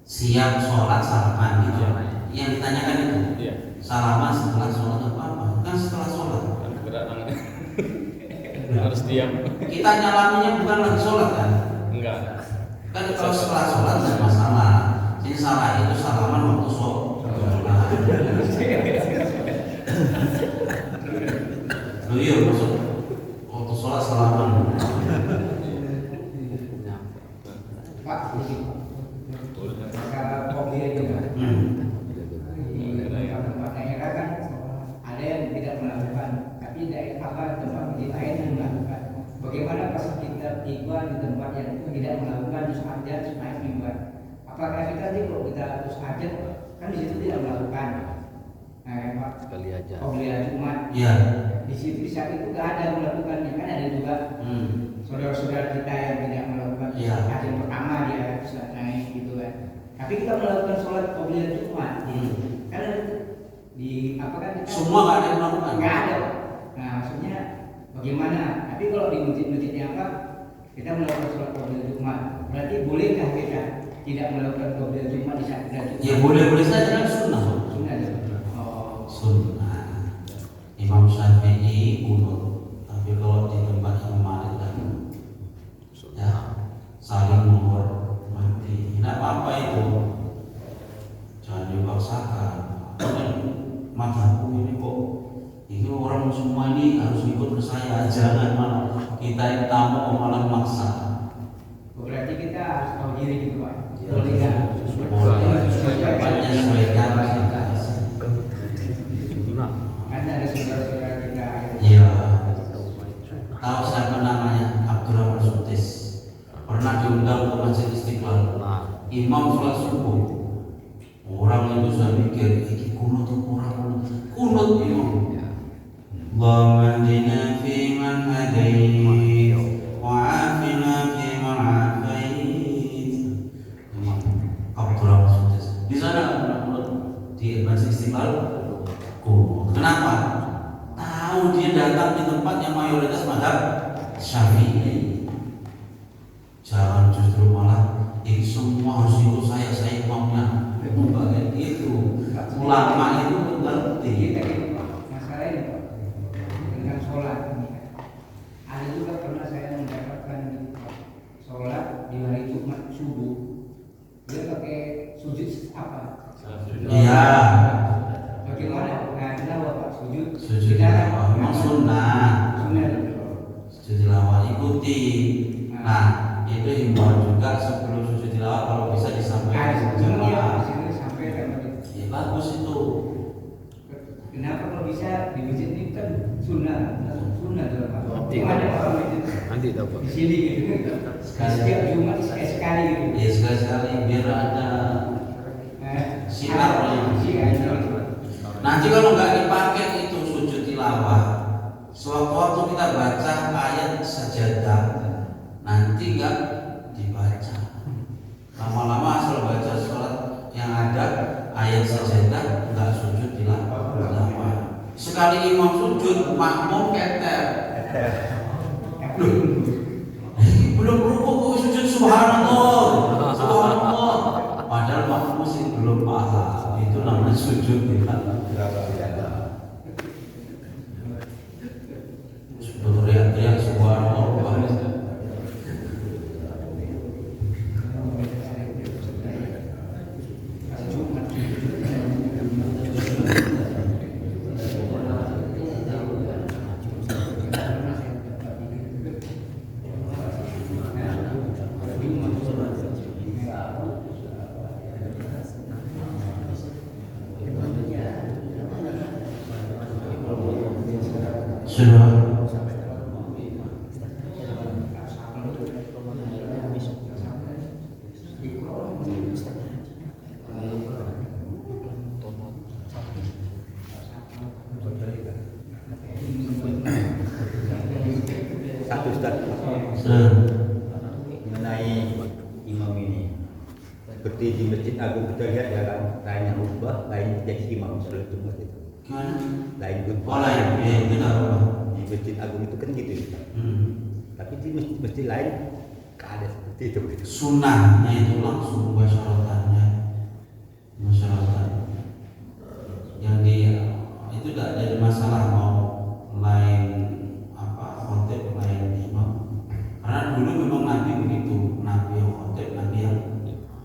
Siap sholat salaman gitu. Iya. Yang ditanyakan itu Iya. salaman setelah sholat apa? Kan setelah sholat. Kan gerak tangannya. Harus diam. Kita nyalaminya bukan lagi sholat kan? Enggak. Kan kalau setelah sholat tidak masalah. Ini salah itu salaman waktu sholat. Loh iya maksud waktu sholat salaman. tidak melakukan terus ada terus naik mimbar. Apakah kita nanti kalau kita terus ada kan di situ tidak melakukan Sekali aja. Qobliyah Jumat. Iya. Di situ saat itu nggak ada melakukannya, kan ada juga saudara-saudara kita yang tidak melakukan Iya. yang pertama dia bisa naik gitu kan. Tapi kita melakukan sholat Qobliyah Jumat. Karena di apa kan kita Semua nggak ada yang melakukan. nggak ada. Nah maksudnya bagaimana? Tapi kalau di masjid-masjid yang apa kita melakukan sholat Qobliyah Jumat, berarti bolehkah kita tidak melakukan Qobliyah Jumat di saat kita Jumat? Ya boleh-boleh saja kan sunnah. Sunnah. Sunnah. Imam Syafi'i kunut, tapi kalau di tempat Imam Malik kan ya saling menghormati. Tidak apa-apa itu, jangan dipaksakan. Mataku ini kok, ini orang semua ini harus ikut ke saya, jangan malah kita yang tamu malah maksa. Berarti kita harus tahu diri gitu Pak. Ya, Boleh nggak? boleh. Sebaiknya sebaiknya kita. Kan ada saudara-saudara kita. Iya. Tahu siapa namanya? Abdurrahman Sutis. Pernah diundang ke Masjid Istiqlal. Imam sholat subuh. Orang itu sudah mikir, ini kunut orang kunut imam. Allahumma hdina fi man hadait wa afina fi man afait. Imam Abdurrahman Sutis. Di sana di Masjid Istiqlal. Kenapa? Tahu dia datang di tempat yang mayoritas mazhab Syafi'i. Jangan justru malah ini semua harus ikut saya imamnya. Bagian itu ulama itu mengerti. Kita ini Pak, masalah ini Pak dengan sholat ini kan. Ada juga pernah saya mendapatkan sholat di hari Jumat subuh dia pakai sujud apa? Iya. Bagaimana? Nah, kenapa Pak sujud? Sujud tilawah memang sunnah. Sunnah itu. Sujud tilawah ikuti. Nah, itu himbauan juga sebelum sujud tilawah kalau bisa disampaikan jemaah. Ya bagus itu. Kenapa kalau bisa di masjid ini kan sunnah tuh Pak. Nanti. Ada orang masjid Nanti tahu Pak. di sini gitu. Setiap Jumat sekali gitu. Ya sekali-sekali biar ada sinar. Nanti kalau nggak dipakai itu sujud tilawah, sewaktu kita baca ayat sajadah, nanti nggak dibaca. Lama-lama asal baca sholat yang ada ayat sajadah nggak sujud tilawah. Sekali imam sujud, makmum keter. Belum rukuk kok sujud subhanallah, subhanallah. Padahal makmum sih belum paham. Itu namanya sujud tilawah. Teriak-teriak subhanallah. Sudah. Satu Ustaz mengenai imam ini. Seperti di Masjid Agung kita lihat ya kan, lain yang khutbah, lain jadi imam sholat Jumat itu. Gimana? Lain khutbah. Oh lain, ya benar apa? Di Masjid Agung itu kan gitu. Tapi di masjid lain gak ada seperti itu. Sunnahnya itu langsung mubasyaratannya, masyarakat yang dia itu tidak ada masalah mau lain apa khotib lain imam, karena dulu memang Nabi begitu, Nabi yang khotib, Nabi yang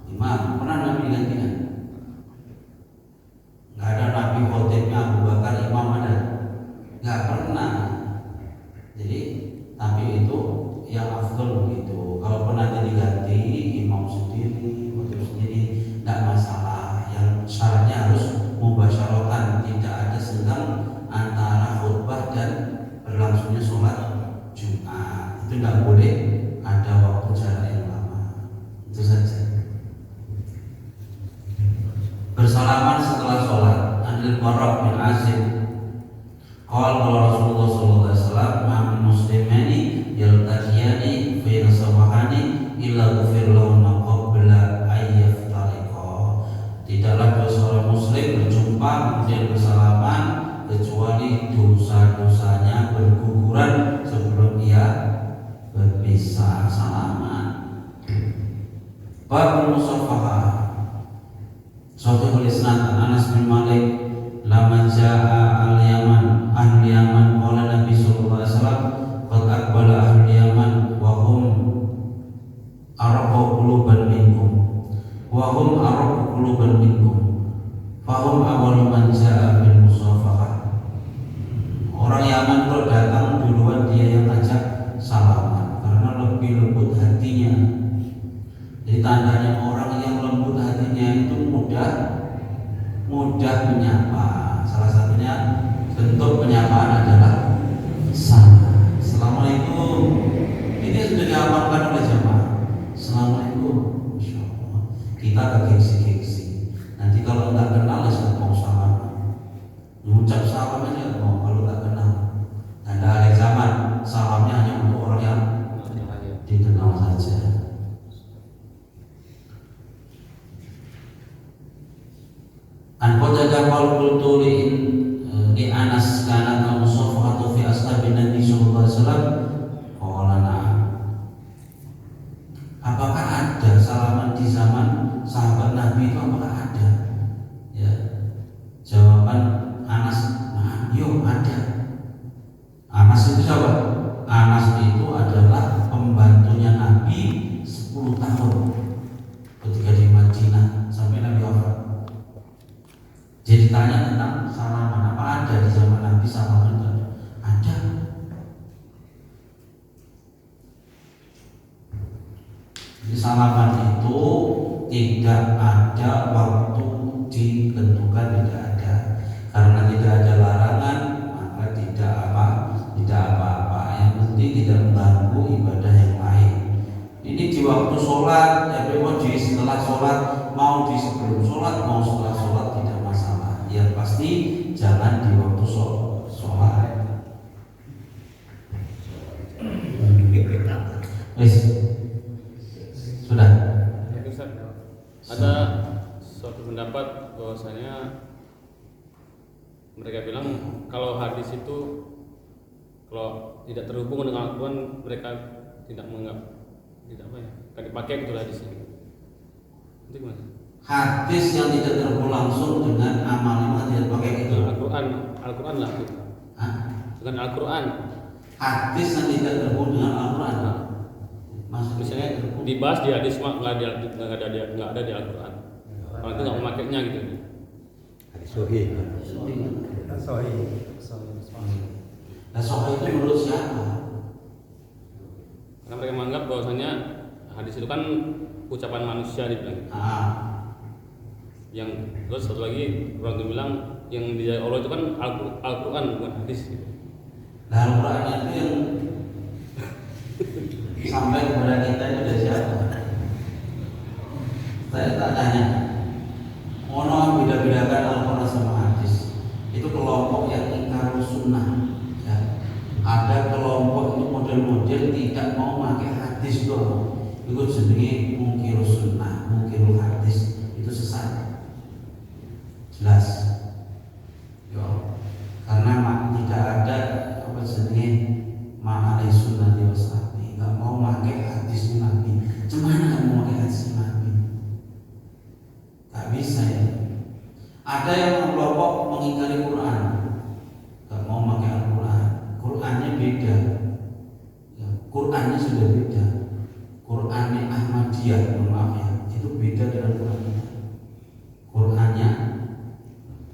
imam. Pernah Nabi gantian? Nggak ada Nabi khotibnya Abu Bakar, imam ada? Nggak pernah. Jadi tapi itu yang afdal begitu. Kalau pernah diganti imam sendiri, khotib sendiri, salaman setelah sholat. Anil Bara bin Azib qala Rasulullah sallallahu alaihi wasallam ma min muslimani yaltaqiyani fi nasabahani illa ghufir lahum qabla ayyaftariqa. Tidaklah dua seorang muslim berjumpa kemudian bersalaman kecuali dosa-dosanya berguguran sebelum ia berpisah. Salaman. Babul musafahah. Sahihul Isnad Anas bin Malik lama jaa al-Yaman ahli Yaman qala Nabi sallallahu alaihi wasallam qad aqbala ahli Yaman wa hum araqu quluban minkum fahum awwalu man jaa bil musafahah. Orang Yaman kalau datang duluan dia yang ajak salaman karena lebih lembut hatinya. Jadi tandanya orang yang lembut hatinya itu mudah menyapa. Salah satunya bentuk penyapaan adalah salam. Assalamualaikum. Ini sudah dihafalkan oleh jemaah. Assalamualaikum. Masya Allah. Kita ke gengsi-gengsi. Nanti kalau tak kenal ya saya mau salam. Mengucap salam aja mau kalau tak kenal. Anda akhir zaman salamnya hanya untuk orang yang dikenal saja. An qadadah qal qultu li Anas kana musafahatu fi ashabin Nabi sallallahu alaihi wasallam qala na'am. Apakah ada salaman di zaman sahabat Nabi itu, apakah ada? Ya. Jawaban Anas, nah, yuk ada. Anas itu siapa? Anas itu adalah pembantunya Nabi 10 tahun ketika di Madinah sampai Nabi wafat. Jadi tanya tentang salaman, apa ada di zaman Nabi salaman itu? Ada. Jadi salaman itu tidak ada waktu ditentukan, tidak ada. Karena tidak ada larangan, maka tidak apa-apa. Yang penting tidak mengganggu ibadah yang lain. Ini di waktu sholat, mau di setelah sholat, mau di sebelum sholat, mau setelah sholat tidak masalah. Yang pasti jangan di waktu sholat. Sudah. Ada suatu pendapat bahwasanya mereka bilang kalau hadis itu kalau tidak terhubung dengan Al-Quran mereka tidak menganggap, tidak apa ya, tidak dipakai betul hadisnya. Itu gimana? Hadis yang tidak terhubung langsung dengan amalnya tidak pakai itu. Al-Quran lah itu. Dengan Al-Quran. Hadis yang tidak terhubung dengan Al-Quran. Misalnya dibahas di hadis mah nggak ada di Al-Quran. Orang itu nggak memakainya gitu. Hadis sahih. Nah, sahih itu menurut siapa? Karena mereka menganggap bahwasanya hadis itu kan ucapan manusia dibilang. Yang terus satu lagi orang itu bilang yang di Allah itu kan Al-Quran bukan hadis. Nah, Al-Quran itu yang sampai kepada kita itu dari siapa? Saya tak tanya. Ono beda-bedakan Al-Quran sama hadis. Itu kelompok yang ingkar sunnah. Ya. Ada kelompok itu model-model tidak mau pakai hadis doang. Itu jenenge mungkir sunnah, mungkir hadis. Itu sesat. Jelas. Yo. Karena tidak ada apa jenenge ma'alai sunnah di wasabi. Enggak mau pakai hadis Nabi. Cuman enggak mau pakai hadis Nabi. Enggak bisa ya. Ada yang kelompok mengingkari Quran. Enggak mau pakai Al-Quran. Qurannya beda. Ya, Qurannya sudah beda. Qurannya Ahmadiyah, maaf ya. Itu beda dengan Quran kita. Qurannya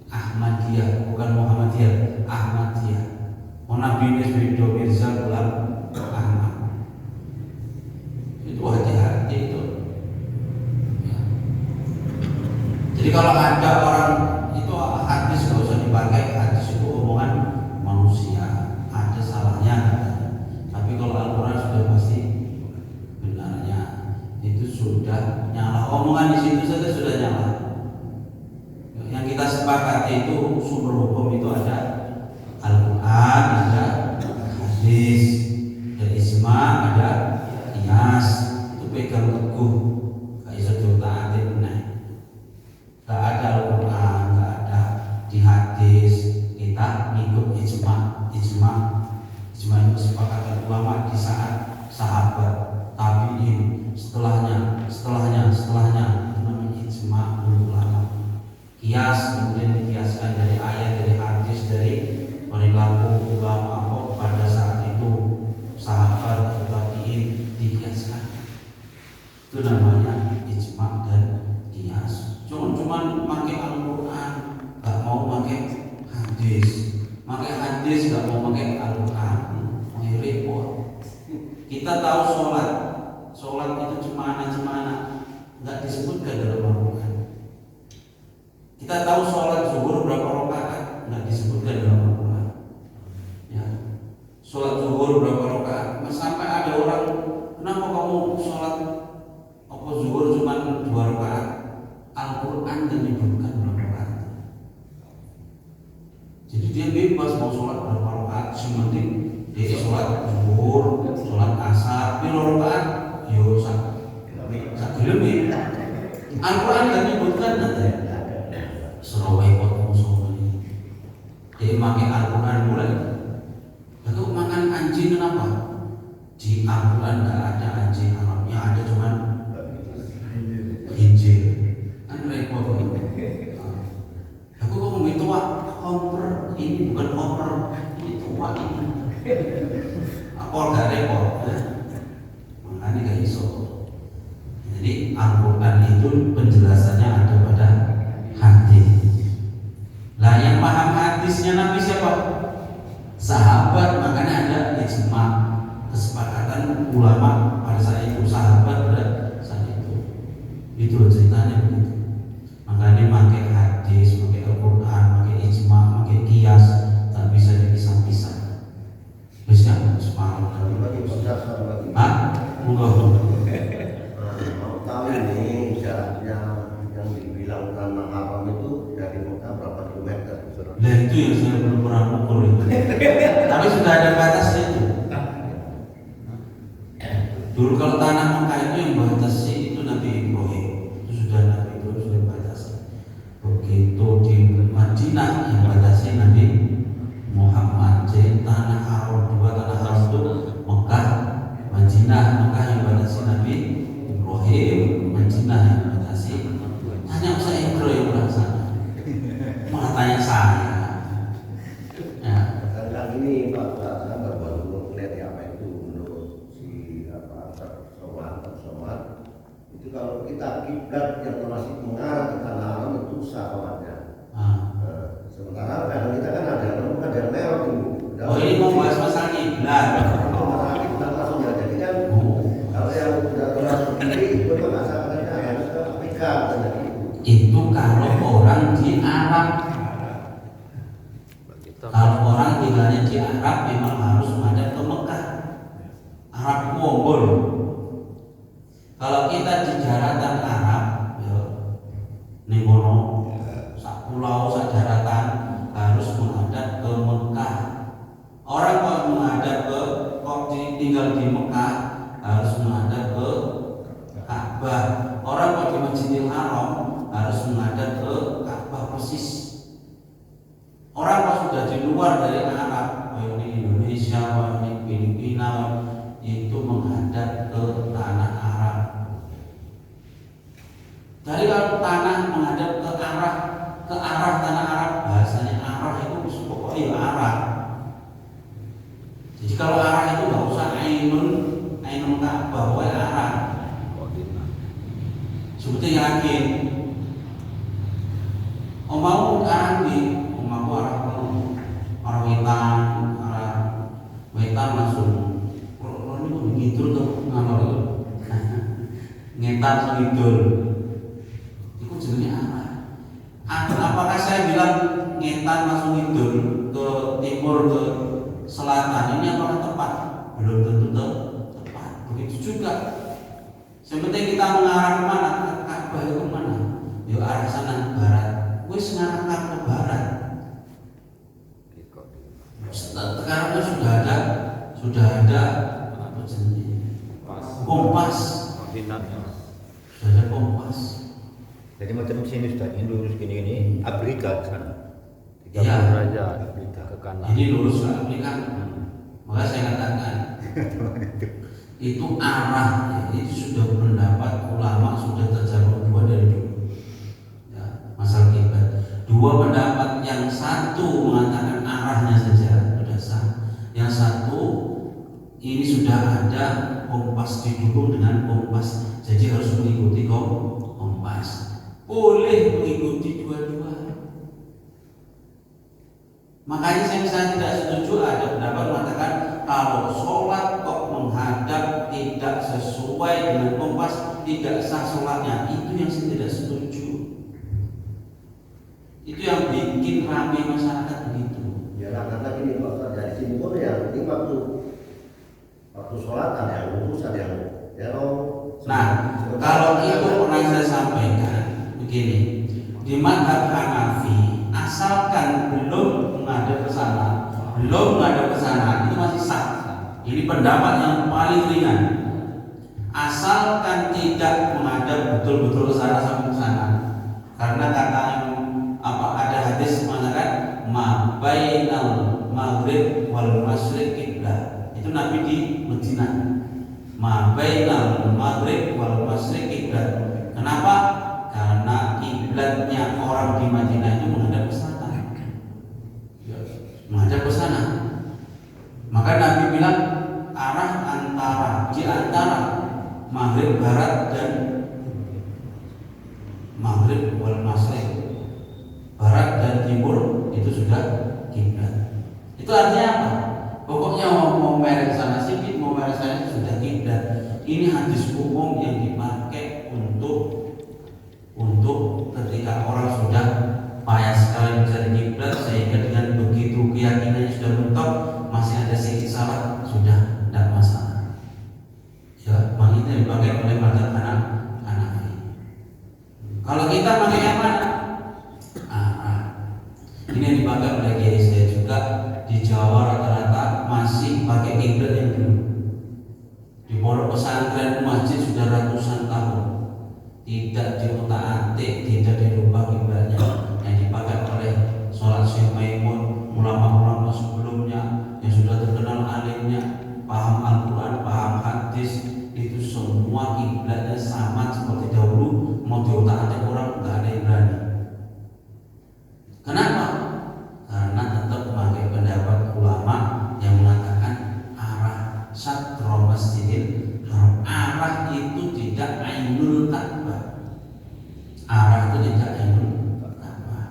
Ahmadiyah, bukan Muhammadiyah, Ahmadiyah. Nabi Nisbido Mirza Gulam Ahmad. Itu hati-hati itu. Ya. Jadi kalau ada orang itu hadis nggak usah dipakai, hadis itu omongan manusia, ada salahnya. Tapi kalau Al-Quran sudah pasti benarnya, itu sudah nyala. Omongan di situ saja sudah nyala. sepakati itu sumber hukum itu ada Al-Quran, ada hadis, ada ijma, ada qiyas. Itu pegang teguh, gak bisa diutaatin. Gak ada Al-Quran, gak ada di hadis, kita ngikut ijma itu kesepakatan ulama di saat sahabat, tabi'in, setelahnya itu namanya ijma ulama. Qiyas kemudian dikiaskan dari ayat, dari hadis, dari perilaku ulama pada saat itu sahabat atau tabi'in dikiaskan. Itu namanya ijma dan qiyas. Cuman pakai Al-Quran, gak mau pakai hadis, pakai hadis gak mau pakai Al-Quran, repot. Kita tahu sholat itu cemana, nggak disebutkan dalam Al-Quran. Kita tahu sholat zuhur berapa rakaat, nggak disebutkan dalam Al-Quran. Ya, sholat zuhur berapa rakaat? Sampai ada orang, kenapa kamu sholat zuhur cuma 2 rakaat? Al-Quran dan menyebutkan berapa rakaat. Jadi dia bebas mau sholat berapa rakaat, sementing dia sholat zuhur, sholat asar, piro rakaat, yo sak gelem. Al-Quran kan menyebutkan nanti serawai potong ini. Dia pakai Al-Quran mulai. Lalu makan anjing kenapa? Di Al-Quran nggak ada anjing Arabnya, ada cuman hinjil. Kan repot. Aku kok ngomong tua, koper ini bukan koper, ini tua ini. Apa gak repot? Makanya gak iso. Jadi Al-Quran itu penjelasannya ada pada hadis. Lah yang paham hadisnya Nabi siapa? Sahabat, makanya ada ijma, kesepakatan ulama pada saat itu, sahabat pada saat itu. Itu ceritanya begitu. Makanya pakai hadis, pakai Al-Quran, pakai ijma, pakai qiyas, tak bisa dipisah-pisah. Bisa semalam mau tahu ini jaraknya yang dibilang tanah haram itu dari Mekah berapa kilometer? Nah itu yang saya belum pernah ukur itu. Tapi sudah ada batasnya itu. Dulu kalau tanah Mekah itu yang batasi itu Nabi Ibrahim. Itu sudah Nabi Ibrahim sudah batasi. Begitu di Madinah yang batasi Nabi Muhammad. Jadi tanah haram, 2 tanah haram itu Mekah, Madinah. Mekah yang batasi Nabi Ibrahim, Madinah yang batasi. Hanya saya Ibrahim merasa. Malah tanya saya. Ya. Kadang ini Pak, saya baru melihat apa itu menurut si Somad itu kalau kita kiblat yang masih mengarah ke tanah haram itu sahabatnya. Sementara kadang kita kan ada merah dulu. Oh ini mau bahas masalah kiblat. Masalah kiblat langsung ya. Jadi kan kalau yang sudah termasuk kiri itu masalahnya harus ke Afrika. Itu kalau orang di Arab. Kalau orang tinggalnya di Arab memang harus menghadap ke Mekah. Arab Mongol. Kalau kita di daratan Arab, nih mono, sak pulau, sak daratan harus menghadap ke Mekah. Orang kalau menghadap ke, tinggal di Mekah harus menghadap ke Ka'bah. Orang kalau di Masjidil Haram harus menghadap ke Ka'bah persis. Orang kalau sudah di luar dari Arab, di Indonesia, di Filipina, itu menghadap ke tanah Arab. Jadi kalau tanah menghadap ke arah tanah Arab, bahasanya arah itu pokoknya arah. Jadi kalau arah itu nggak usah ainun Ka'bah, pokoknya arah. Sebetulnya yakin. Mau arah di mau arah wetan langsung. Kalau ini ngidul tuh ngalor itu. Ngetan ngidul. Itu jenisnya arah. Apakah saya bilang ngetan langsung ngidul ke timur ke selatan ini apakah tepat? Belum tentu tepat. Begitu juga. Sebenarnya kita mengarah kemana? Ka'bah itu kemana? Yuk arah sana barat. Wis ngarah Ka'bah Binatnya. Sudah ada kompas. Jadi macam sini Ustaz, ini lurus gini Afrika ke sana. 30 Iya. derajat ke kanan. Ini lurus ke Afrika. Maka saya katakan itu arah, itu sudah pendapat ulama sudah terjawab dua dari dulu. Ya, masalah kiblat. Dua pendapat, yang satu mengatakan arahnya saja sudah sah. Yang satu ini sudah ada kompas didukung dengan kompas, jadi harus mengikuti kompas. Boleh mengikuti dua-dua. Makanya saya misalnya tidak setuju ada pendapat mengatakan kalau sholat kok menghadap tidak sesuai dengan kompas tidak sah sholatnya. Itu yang saya tidak setuju. Itu yang bikin ramai masyarakat begitu. Ya karena gini Pak, dari sini pun yang ini waktu sholat ada yang lurus, ada yang Nah, kalau itu pernah saya sampaikan begini, di mazhab Hanafi asalkan belum menghadap ke sana, itu masih sah. Ini pendapat yang paling ringan. Asalkan tidak menghadap betul-betul ke sana sampai ke sana. Karena kata ada hadis mengatakan ma bainal maghrib wal masyriq qiblah. Itu Nabi di Madinah. Ma bainal maghrib wal masyriq qiblah. Kenapa? Karena kiblatnya orang di Madinah itu menghadap ke sana. Menghadap ke sana. Maka Nabi bilang arah di antara maghrib barat dan maghrib wal masyriq, barat dan timur itu sudah kiblat. Itu artinya apa? Pokoknya mau merek sana sedikit, mau merek sana sudah kiblat. Ini hadis umum yang dipakai untuk ketika orang sudah payah sekali mencari kiblat, sehingga dengan begitu keyakinannya sudah mentok, masih ada sedikit salah, sudah tidak masalah. Ya, memang itu yang dipakai oleh mazhab Hanafi. Kalau kita pakai yang mana? Ini yang dipakai oleh kiai saya juga di Jawa, rata-rata masih pakai kiblat yang dulu. Di pondok pesantren masjid sudah ratusan tahun, tidak diutak-atik, tidak dirubah kiblatnya. Yang dipakai oleh sholat Syekh Maimun, ulama-ulama sebelumnya yang sudah terkenal alimnya, paham Al-Quran, paham hadis, itu semua kiblatnya sama seperti dahulu. Mau diutak-atik orang nggak ada yang berani. Kenapa? Karena tetap memakai pendapat ulama yang mengatakan arah syatro masjidil haram. Arah itu tidak ainul Ka'bah. Arah itu tidak ainul Ka'bah.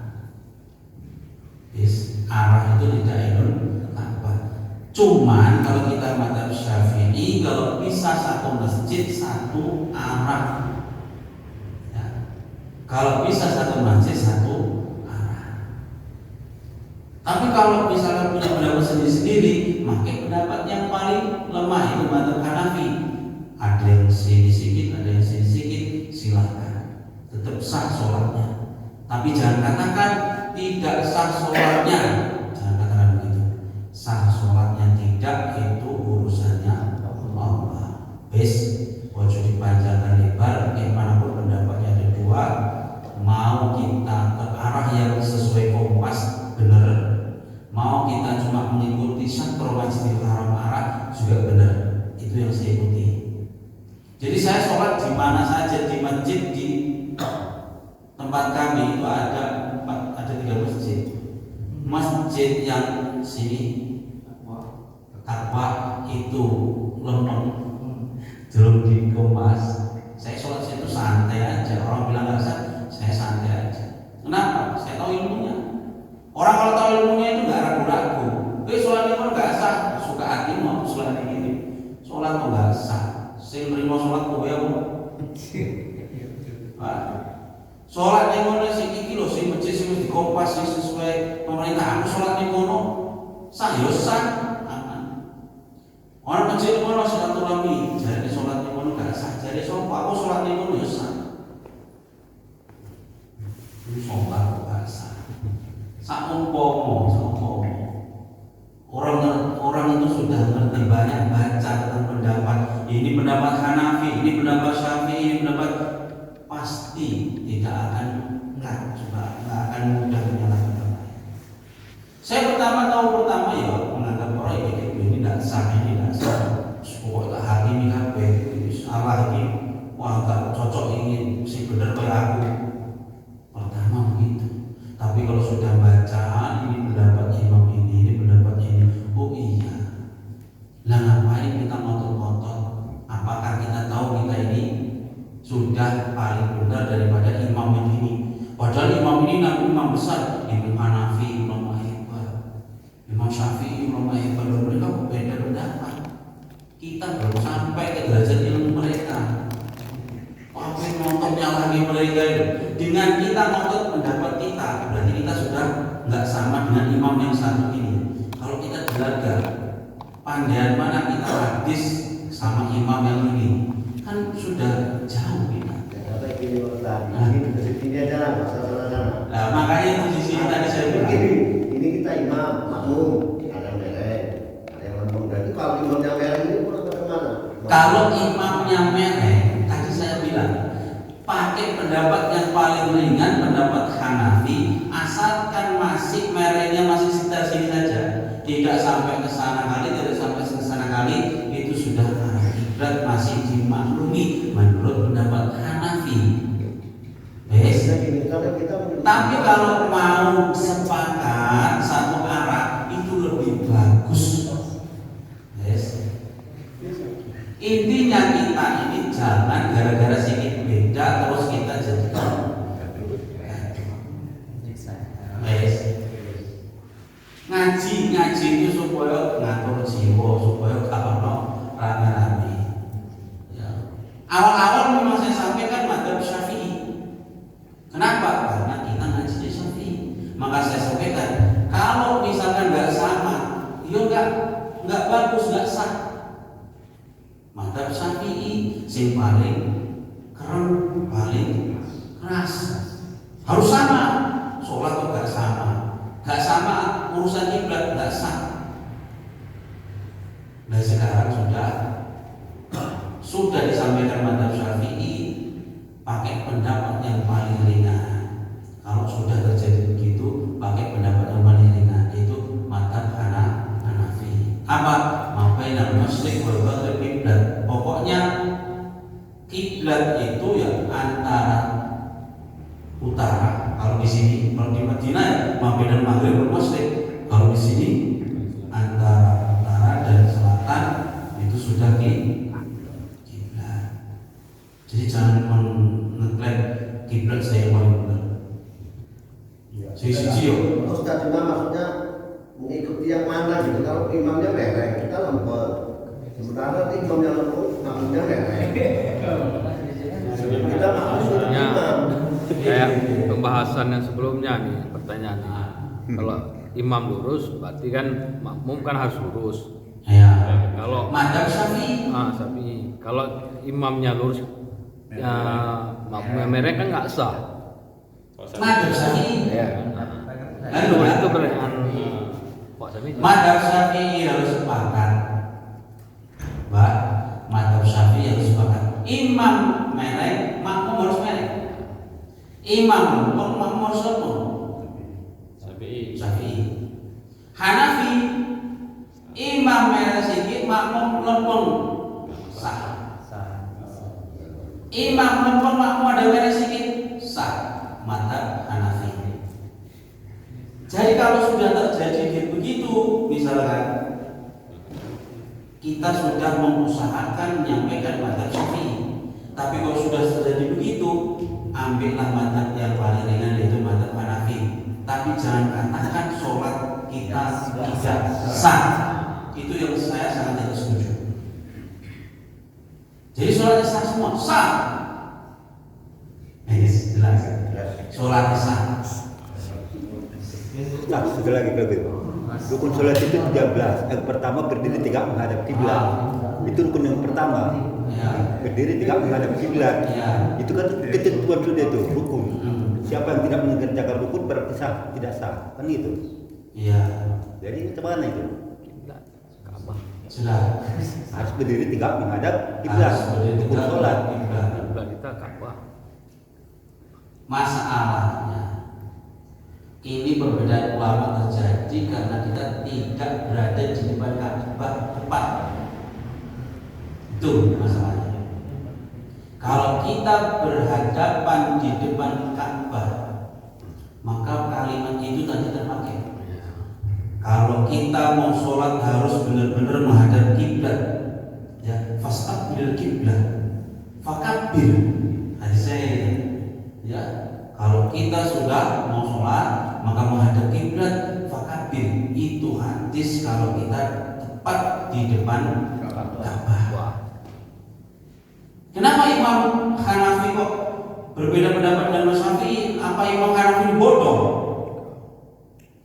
Arah itu tidak ainul Ka'bah. Cuman kalau kita mazhab Syafi'i, kalau bisa satu masjid satu arah. Ya. Kalau bisa satu masjid satu arah. Tapi kalau misalnya punya pendapat sendiri-sendiri, pakai pendapat yang paling lemah itu mazhab Hanafi. Ada yang sini sedikit, ada yang sini sedikit, silakan. Tetap sah sholatnya. Tapi jangan katakan tidak sah sholatnya. Jangan katakan begitu. Sah sholatnya tidak, itu urusannya Allah. Wajib dipanjangkan lebar, manapun pendapatnya ada dua. Mau kita ke arah yang sesuai kompas, benar. Mau kita cuma mengikuti syatro masjidil haram arah juga benar. Itu yang saya ikuti. Jadi saya sholat di mana saja, di masjid, di tempat kami itu ada 3 masjid. Masjid yang sini Takwa itu lempeng, belum dikemas. Saya sholat situ santai aja. Orang bilang nggak sah, saya santai aja. Kenapa? Saya tahu ilmunya. Orang kalau tahu ilmunya itu nggak ragu-ragu. Sholat itu nggak sah, suka hatimu aku sholat ini. Sholat itu nggak sah. Saya terima sholat kowe ya. Sholat yang mana sih iki lho, sing masjid sing di kompas sing sesuai pemerintah. Aku sholat di kono sah yo sah. Orang masjid kono silaturahmi, jadi sholat di kono gak sah. Jadi sholat aku sholat di kono yo sah. Sholat gak sah. Saumpama orang itu sudah ngerti banyak baca tentang pendapat. Ini pendapat Hanafi, ini pendapat Syafi'i. Syafi'i pendapat pasti tidak akan nggak akan mudah menyalahkan orang lain. Saya tahu pertama ya menganggap orang itu ini tidak sah, ini tidak sah. Pokoknya hati ini kabeh salah ini, wah nggak cocok ini si benar kayak aku. Pertama begitu. Tapi kalau sudah baca ini pendapat imam ini pendapat ini, oh iya. Lah ngapain kita ngotot-ngotot? Apakah kita tahu kita ini sudah paling benar daripada imam yang ini? Padahal imam ini nanti imam besar, Imam Hanafi, Imam Ahmad, Imam Syafi'i, Imam Ahmad, mereka berbeda pendapat. Kita belum sampai ke derajat ilmu mereka. Apa yang ngotot lagi mereka itu? Dengan kita ngotot pendapat kita, berarti kita sudah nggak sama dengan imam yang satu ini. Kalau kita belajar pandaian mana kita hadis sama imam yang ini, kan sudah jauh kita. Ini aja masalah sana. Nah, makanya di sini tadi saya bilang Ini kita imam, makmum, ada yang merek, ada yang lempeng. Jadi kalau imamnya merek ini kurang bagaimana? kalau imamnya merek, tadi saya bilang pakai pendapat yang paling ringan, pendapat Hanafi, asalkan masih mereknya masih sekitar sini saja, tidak sampai ke sana kali, tidak sampai ke sana kali, itu sudah arah kiblat masih dimaklumi menurut pendapat Hanafi. Yes. Tapi kalau mau sepakat satu arah itu lebih bagus. Yes. Intinya kita ini jangan gara-gara sedikit beda terus kita jadi yes. Ngaji itu supaya ngatur jiwa, supaya apa rame-rame. Ya. Awal-awal memang saya sampaikan madzhab Syafi'i. Kenapa? Karena kita ngaji di Syafi'i. Maka saya sampaikan, kalau misalkan nggak sama, ya nggak bagus, nggak sah. Madzhab Syafi'i sing paling keren, paling keras. Harus sama. Sholat kok nggak sama. Nggak sama urusan kiblat nggak sah. Nah sekarang sudah disampaikan madzhab Syafi'i pakai pendapat yang paling ringan. Kalau sudah terjadi begitu, pakai pendapat yang paling ringan, yaitu madzhab Hanafi. Apa? Mabainal masyriq wal maghrib kiblat. Pokoknya kiblat itu ya antara utara. Kalau di sini, kalau di Madinah ya mabainal maghrib wal masyriq. Kalau di sini antara utara dan selatan itu sudah kiblat. Jadi jangan mengklaim kiblat saya yang paling benar. Sisi Terus tadi maksudnya mengikuti yang mana gitu. Kalau imamnya merek, kita lempeng. Sementara imamnya lempeng, makmumnya merek. Kita makmum imam. Kayak pembahasan yang sebelumnya nih, pertanyaannya. Kalau imam lurus, berarti kan makmum kan harus lurus. Ya. Kalau Madzhab Syafi'i. Syafi'i. Kalau imamnya lurus, ya makmumnya merek kan nggak sah. Madzhab Syafi'i. Ya. Itu pertanyaan Pak Syafi'i. Madzhab Syafi'i harus sepakat. Mbak, madzhab Syafi'i harus sepakat. Imam merek, makmum harus merek. Imam lempeng, makmum harus lempeng. Syafi'i. Hanafi, imam merek sedikit, makmum lempeng. Sah. Imam lempeng, makmum ada merek sedikit, sah. Madzhab Hanafi. Jadi kalau sudah terjadi begitu, misalkan kita sudah mengusahakan menyampaikan madzhab Syafi'i, tapi kalau sudah terjadi begitu, ambillah madzhab yang paling ringan yaitu madzhab Hanafi. Tapi jangan katakan sholat kita tidak sah. Itu yang saya sangat tidak setuju. Jadi sholatnya sah semua, sah. Jelas. Sholat sah. Nah, satu lagi kalau gitu. Rukun sholat itu 13. Yang pertama berdiri tegak menghadap kiblat. Itu rukun yang pertama. Ya. Berdiri tegak menghadap kiblat. Ya. Itu kan ketentuan sudah itu rukun. Siapa yang tidak mengerjakan rukun berarti sah, tidak sah. Kan gitu. Iya. Jadi bagaimana itu? Sudah. Harus berdiri tegak menghadap kiblat. Harus berdiri Rukun tegak sholat. menghadap kiblat. Kiblat itu Masalahnya ini perbedaan ulama terjadi karena kita tidak berada di depan Ka'bah tepat. Itu masalahnya. Kalau kita berhadapan di depan Ka'bah, maka kalimat itu tadi terpakai. Kalau kita mau sholat harus benar-benar menghadap kiblat, ya, fastaqbil kiblat, fakabir. Hadisnya ini, ya. Kalau kita sudah mau sholat maka menghadap kiblat, fakabir. Itu hadis kalau kita tepat di depan Ka'bah. Kenapa Imam Hanafi kok berbeda pendapat dengan Imam Syafi'i? Apa Imam Hanafi bodoh?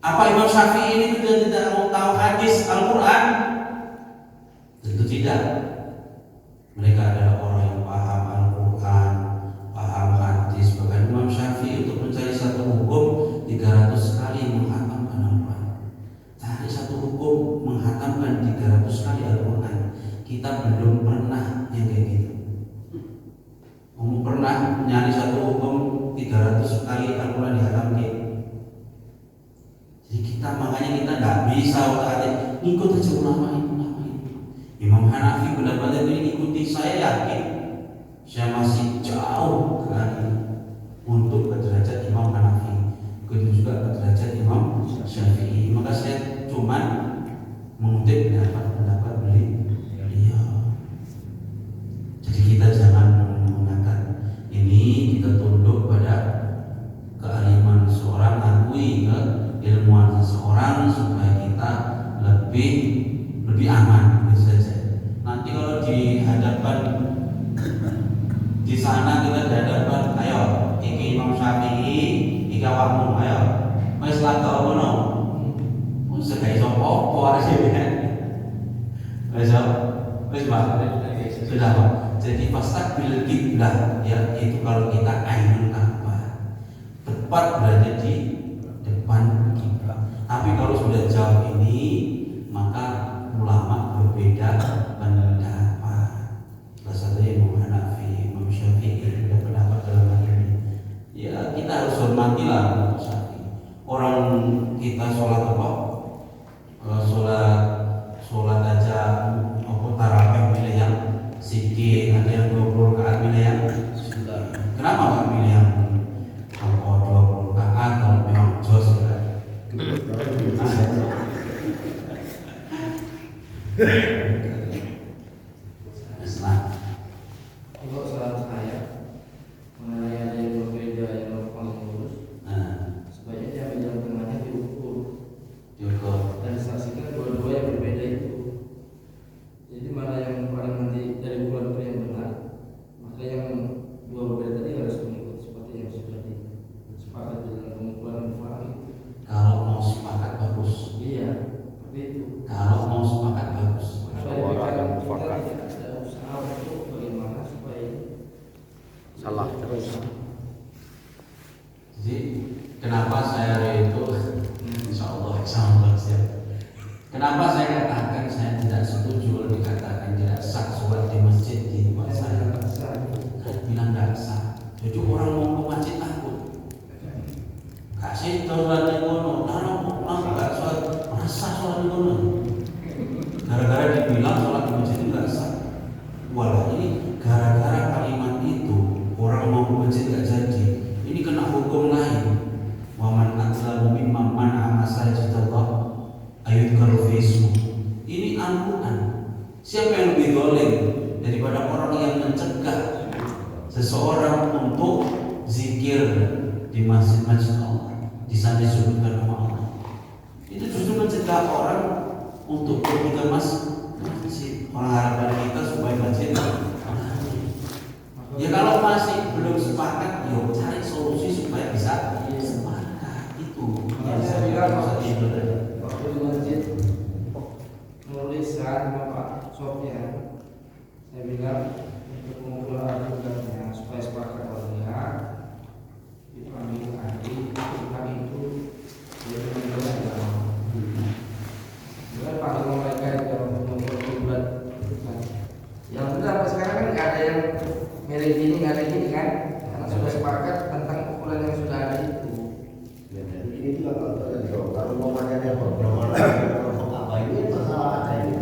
Apa Imam Syafi'i ini tidak mau tahu hadis Al-Quran? Tentu tidak. Mereka adalah orang yang paham Al-Quran, paham hadis. Bahkan Imam Syafi'i untuk mencari satu hukum 300 kali menghatamkan Al-Quran. Cari satu hukum menghatamkan 300 kali Al-Quran. Kita belum pernah yang kayak gitu. Pernah nyari satu hukum 300 kali Al-Quran dihatamkan. Jadi kita makanya kita tidak bisa ikut aja ulama ini. Imam Hanafi pendapatnya ini ikuti, saya yakin saya masih jauh sekali untuk ke derajat Imam Hanafi. Begitu juga ke derajat Imam Syafi'i. Maka saya cuma mengutip pendapat beliau. Jadi kita jangan menggunakan ini, kita tunduk pada kealiman seorang, akui keilmuan seseorang supaya kita lebih aman, gitu saja. Nanti kalau dihadapkan di sana kita dihadapkan, ayo iki Imam Syafi'i, iki awakmu, ayo wis laga ngono. Wis gak iso apa asline. Wis Pak. Sudah Pak. Jadi fastaqbil kiblah, ya, itu kalau kita ainul Ka'bah, tepat berada di depan kiblah. Tapi kalau sudah jauh ini, maka ulama berbeda pendapat. Salah satunya Imam Hanafi, Imam Syafi'i berbeda pendapat dalam hal ini. Ya kita harus hormatilah Imam Syafi'i. Orang kita sholat apa? Sholat aja apa tarawih milih yang sedikit, ada yang 20 rakaat milih yang sebentar. Kenapa nggak milih yang 20 rakaat kalau memang jos ya? Kalau saran saya mengenai ada yang berbeda yang paling lurus, sebaiknya dia ambil jalan tengahnya diukur dan disaksikan dua-dua yang berbeda itu. Jadi mana yang paling nanti dari ukuran itu yang benar, maka yang dua berbeda tadi harus mengikuti seperti yang sudah disepakati dalam pengukuran mufakat itu. Kalau mau sepakat bagus. Iya, seperti itu. Kalau mau sepakat bagus. Supaya kita tidak ada usaha untuk bagaimana supaya Salah terus. Jadi kenapa saya itu insya Allah siap. Kenapa saya katakan saya tidak setuju kalau dikatakan tidak sah sholat di masjid di tempat saya? Saya bilang tidak sah. Jadi orang mau ke masjid takut. Kasih sholat di kono, orang nggak sholat, masa sholat di kono? Gara-gara dibilang sholat di masjid itu nggak sah. Walau ini gara-gara kalimat itu orang mau ke masjid nggak jadi. Ini kena hukum lain. Waman adzlamu mimman mana'a masajidallah ayudkaru fi ismuh. Ini Al-Quran. Siapa yang lebih zalim daripada orang yang mencegah seseorang untuk zikir di masjid-masjid Allah, di sana disebutkan nama Allah. Itu justru mencegah orang untuk pergi ke masjid. Orang harapan kita supaya masjid. Ya kalau masih belum sepakat, yuk cari solusi supaya bisa sepakat. Itu yang saya bilang waktu di masjid menuliskan Bapak Sofyan, saya bilang untuk pengumpulan tugasnya supaya sepakat warga itu ambil ahli kami itu jadi menjelaskan dengan panggil mereka yang mengumpulkan tugas. Yang benar sekarang kan nggak ada yang milih gini nggak ada gini kan, karena sudah sepakat tentang ukuran ini juga kalau umpamanya dia berprogram apa ini masalah ada ini.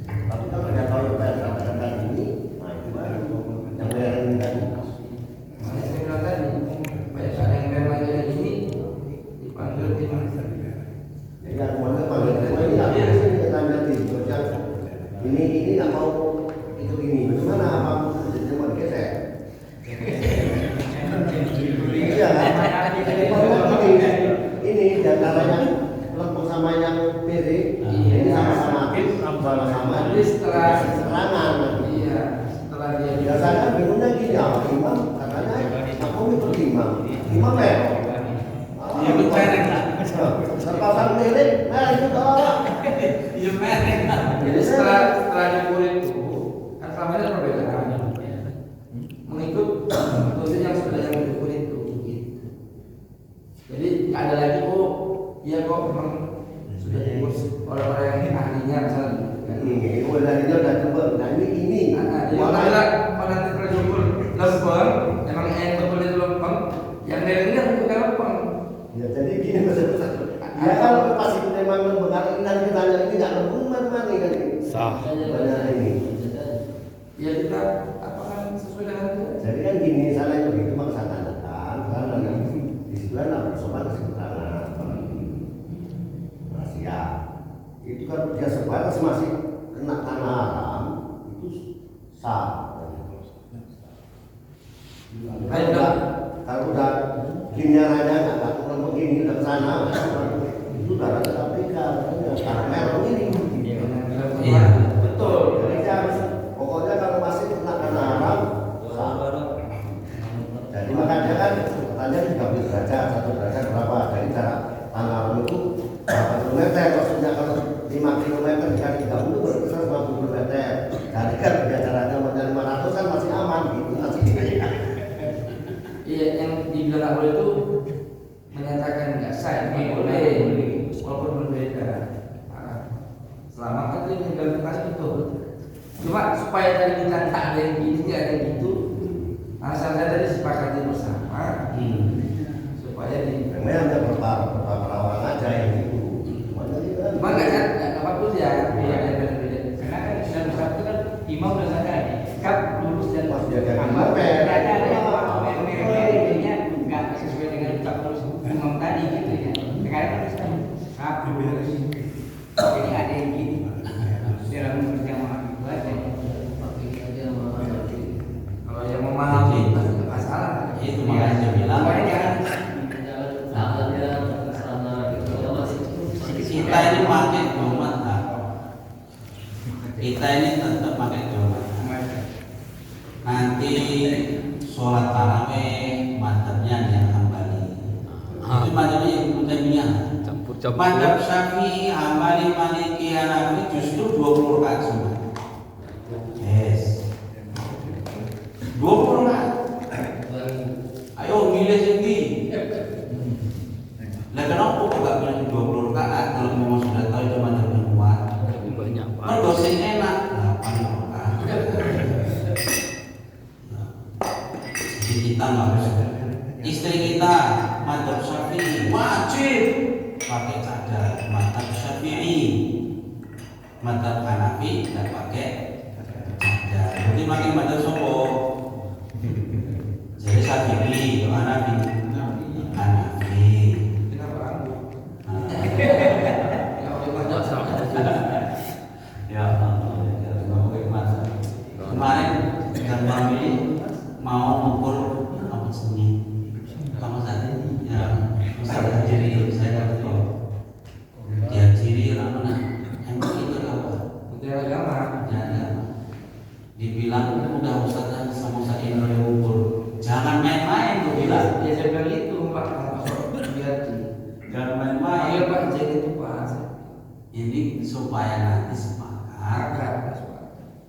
Tapi kalau dia tahu yang bayar katakan ini, nah itu baru yang bayar ini tadi. Makanya saya bilang tadi, banyak ada yang memang kayak gini dipanggil tim. Jadi aku mau panggil ini apa sih kita tanya tim, ini nggak mau ikut ini. Bagaimana apa jadi mau geser? Iya kan? Ini di antara yang lempeng sama yang PD, ini sama-sama sama-sama Setelah serangan. iya, setelah dia Biasanya bingungnya gini, imam katanya aku ikut imam merah. Iya bercereng lah. Terpasang milik, merah itu tolak. Iya mereng lah. Jadi setelah diukur itu kan selama ini ada perbedaan mengikut dosen yang sudah yang diukur itu gitu. Jadi nggak ada lagi iya kok memang sudah diukur orang-orang yang ahlinya misalnya kan. Ini udah udah coba. Nah ini. Apabila nanti terjumpa lempeng, emang yang betul itu lempeng, yang melingnya bukan lempeng. Ya jadi gini maksudnya. Ya kalau pas itu memang lempeng, nanti kita tanya ini nggak lempeng mana kan? Sah. Banyak ini. Ya kita apa kan sesuai dengan itu. Jadi kan gini, sana itu begitu maksa tanyakan, karena di situ kan ada sobat kesebutangan, rahasia. Itu kan dia sebatas masih kena tanah haram, itu sah. Kalau udah giniannya nggak kurang begini udah kesana, itu darah KPK, karena merah ini. Iya. Betul. Jadi dia harus pokoknya kalau masih kena tanah haram, sah. Jadi makanya kan katanya 30 derajat, 1 derajat berapa dari jarak tanah haram itu berapa kilometer, maksudnya kalau 5 kilometer dikali 30 berarti 150 kilometer. Jadi kan dia jaraknya 500 kan masih aman gitu masih. Iya, yang dibilang nggak boleh itu menyatakan nggak sah, nggak boleh, walaupun berbeda. Selama kan itu yang implementasi betul. Cuma supaya tadi kita tak ada yang gini, nggak ada yang gitu. Asal saya tadi sepakati bersama, supaya di. Memang ada beberapa orang aja yang itu. Cuma nggak bagus ya, beda. Karena kan sudah bersatu kan imam sudah sadar sikap lurus dan Pas dia jadi amal. imam, Tidak ada yang mereka nggak sesuai dengan sikap lurus imam tadi gitu ya. Sekarang kan bisa sikap lurus. Jadi ada yang gini dalam berjamaah itu aja. Kalau yang memahami pasti nggak masalah. Itu makanya saya bilang kita ini pakai domat tak? Kita ini tetap pakai domat. Nanti sholat taraweh madzhabnya yang Hambali. Itu madzhabnya Ibnu Taimiyah. Campur-campur. Madzhab Syafi'i, Hambali, Maliki, Hanafi justru 20 rakaat sunat. Yes. 20 rakaat. Ayo milih sendiri. Lah kenapa kok gak pilih 20 rakaat kalau memang sudah tahu itu madzhab yang kuat? Tapi banyak Kan dosen enak. 8 rakaat. Jadi kita nggak bisa. Istri kita madzhab Syafi'i wajib pakai cadar. Madzhab Syafi'i, madzhab Hanafi tidak pakai cadar. Jadi pakai madzhab sopo. Jadi Syafi'i, Hanafi, Hanafi. Kenapa aku? Ya, kemarin dan kami mau mengukur apa seni sama saja ya misalnya diri saya tahu dia diri orang mana emang itu apa Menteri Agama. ya dibilang udah ustaz sama saya yang mengukur jangan main-main tuh bilang Ya saya bilang itu Pak Biati. jangan Ayo main-main Pak jadi itu Pak. ini supaya nanti sepakat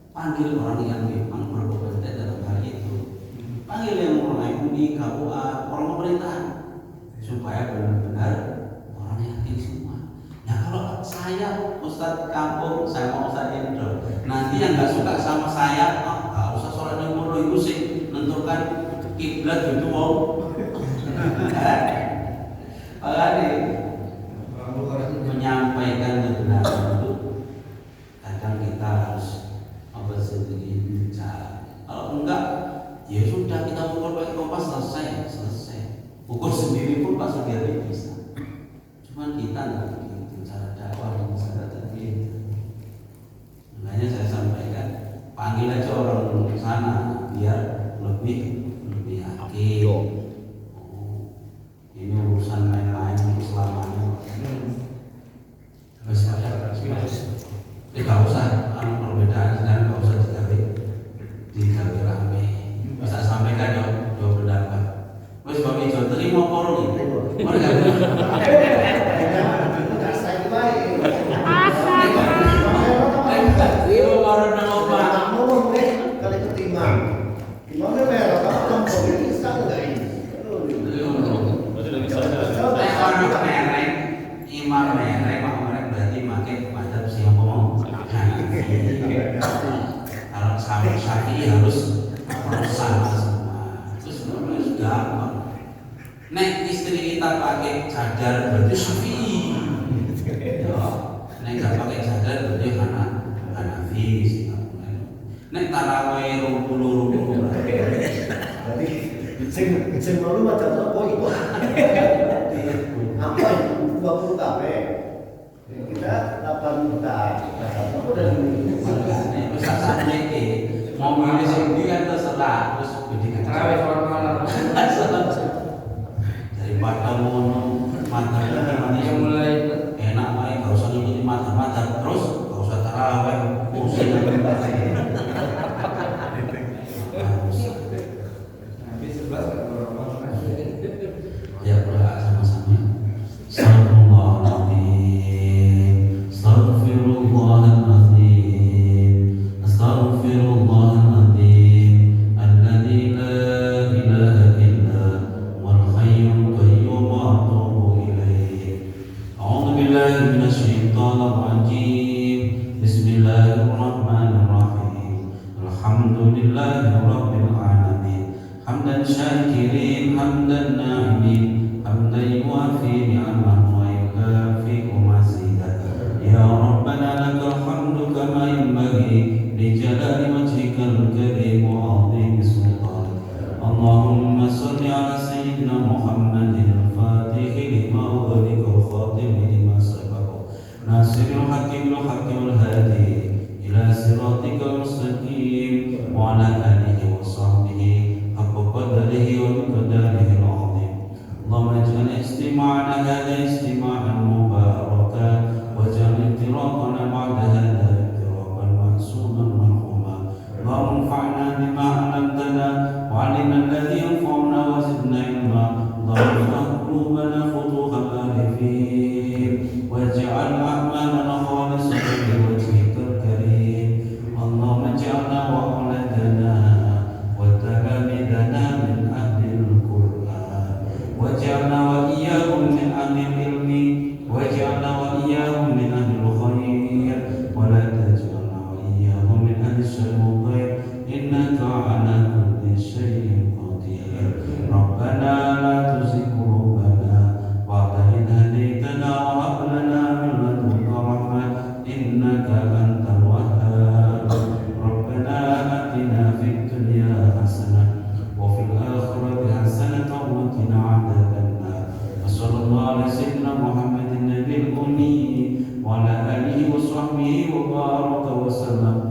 panggil orang yang memang berkompeten dalam hal itu, panggil yang orang MUI, KUA, orang pemerintahan, supaya benar-benar orang yakin semua. Ya kalau saya Ustadz kampung, saya mau Ustadz Indro, nanti yang nggak suka sama saya, nggak usah sholat yang mulu itu sih, menentukan kiblat gitu mau. menyampaikan kebenaran itu kadang kita harus bicara. Kalau enggak, ya sudah kita ukur pakai kompas selesai. Ukur sendiri pun Pak Sugiarto bisa. Cuman kita enggak begitu cara dakwah dan masyarakat gitu. Makanya saya sampaikan, panggil aja orang sana biar lebih yakin. Oh, ini urusan main-main selamanya. Tidak usah perbedaan dan tidak usah digawe rame. Bisa sampaikan jauh pendapat. Wes Bapak Ijo terima porong ini. Imam merek berarti makin pada siapa mau kalau sampai Syafi'i harus sama semua. Terus sebenarnya sudah gampang. Nek istri kita pakai cadar berarti Syafi'i. Nek nggak pakai cadar berarti Hanafi. Nek tarawih rumpul berarti sing mau macam apa itu? Apa 20 KB? Kita 8 juta. Apa dan bisa sampai mau milih sendiri kan terserah. Terus bidik Terawih formal. daripada mau mantap yang mulai enak baik nggak usah ngikutin mantap terus nggak usah tarawih pusing ya berdoa sama-sama. حمدا شاكرين حمدا ناعمين حمدا يوافي نعمه ويكافئ مزيدا يا ربنا لك الحمد كما ينبغي لجلال وجهك الكريم وعظيم سلطانك اللهم صل على سيدنا محمد الفاتح لما أغلق الخاتم لما سبق ناصر الحق بالحق والهادي إلى صراطك المستقيم وعلى آله وصحبه حق قدره ومقداره العظيم اللهم اجعل استماعنا هذا استماعا مباركا واجعل افتراقنا بعد هذا افتراقا معصوما مرحوما اللهم انفعنا بما علمتنا وعلمنا الذي ينفعنا وزدنا علما اللهم افتح قلوبنا فتوح العارفين واجعل اعمالنا خالصه لوجهك الكريم اللهم اجعلنا واولادنا وتلاميذنا من أهل القرآن واجعلنا وإياهم من أهل العلم واجعلنا وإياهم من أهل الخير ولا تجعلنا وإياهم من أهل الشر والضير إنك على كل شيء قدير ربنا لا تزغ قلوبنا بعد إذ هديتنا وهب لنا من لدنك رحمة إنك أنت الوهاب ربنا آتنا في الدنيا حسنة وفي الآخرة حسنة وقنا عذاب النار وصلى الله على سيدنا محمد النبي الأمي وعلى آله وصحبه وبارك وسلم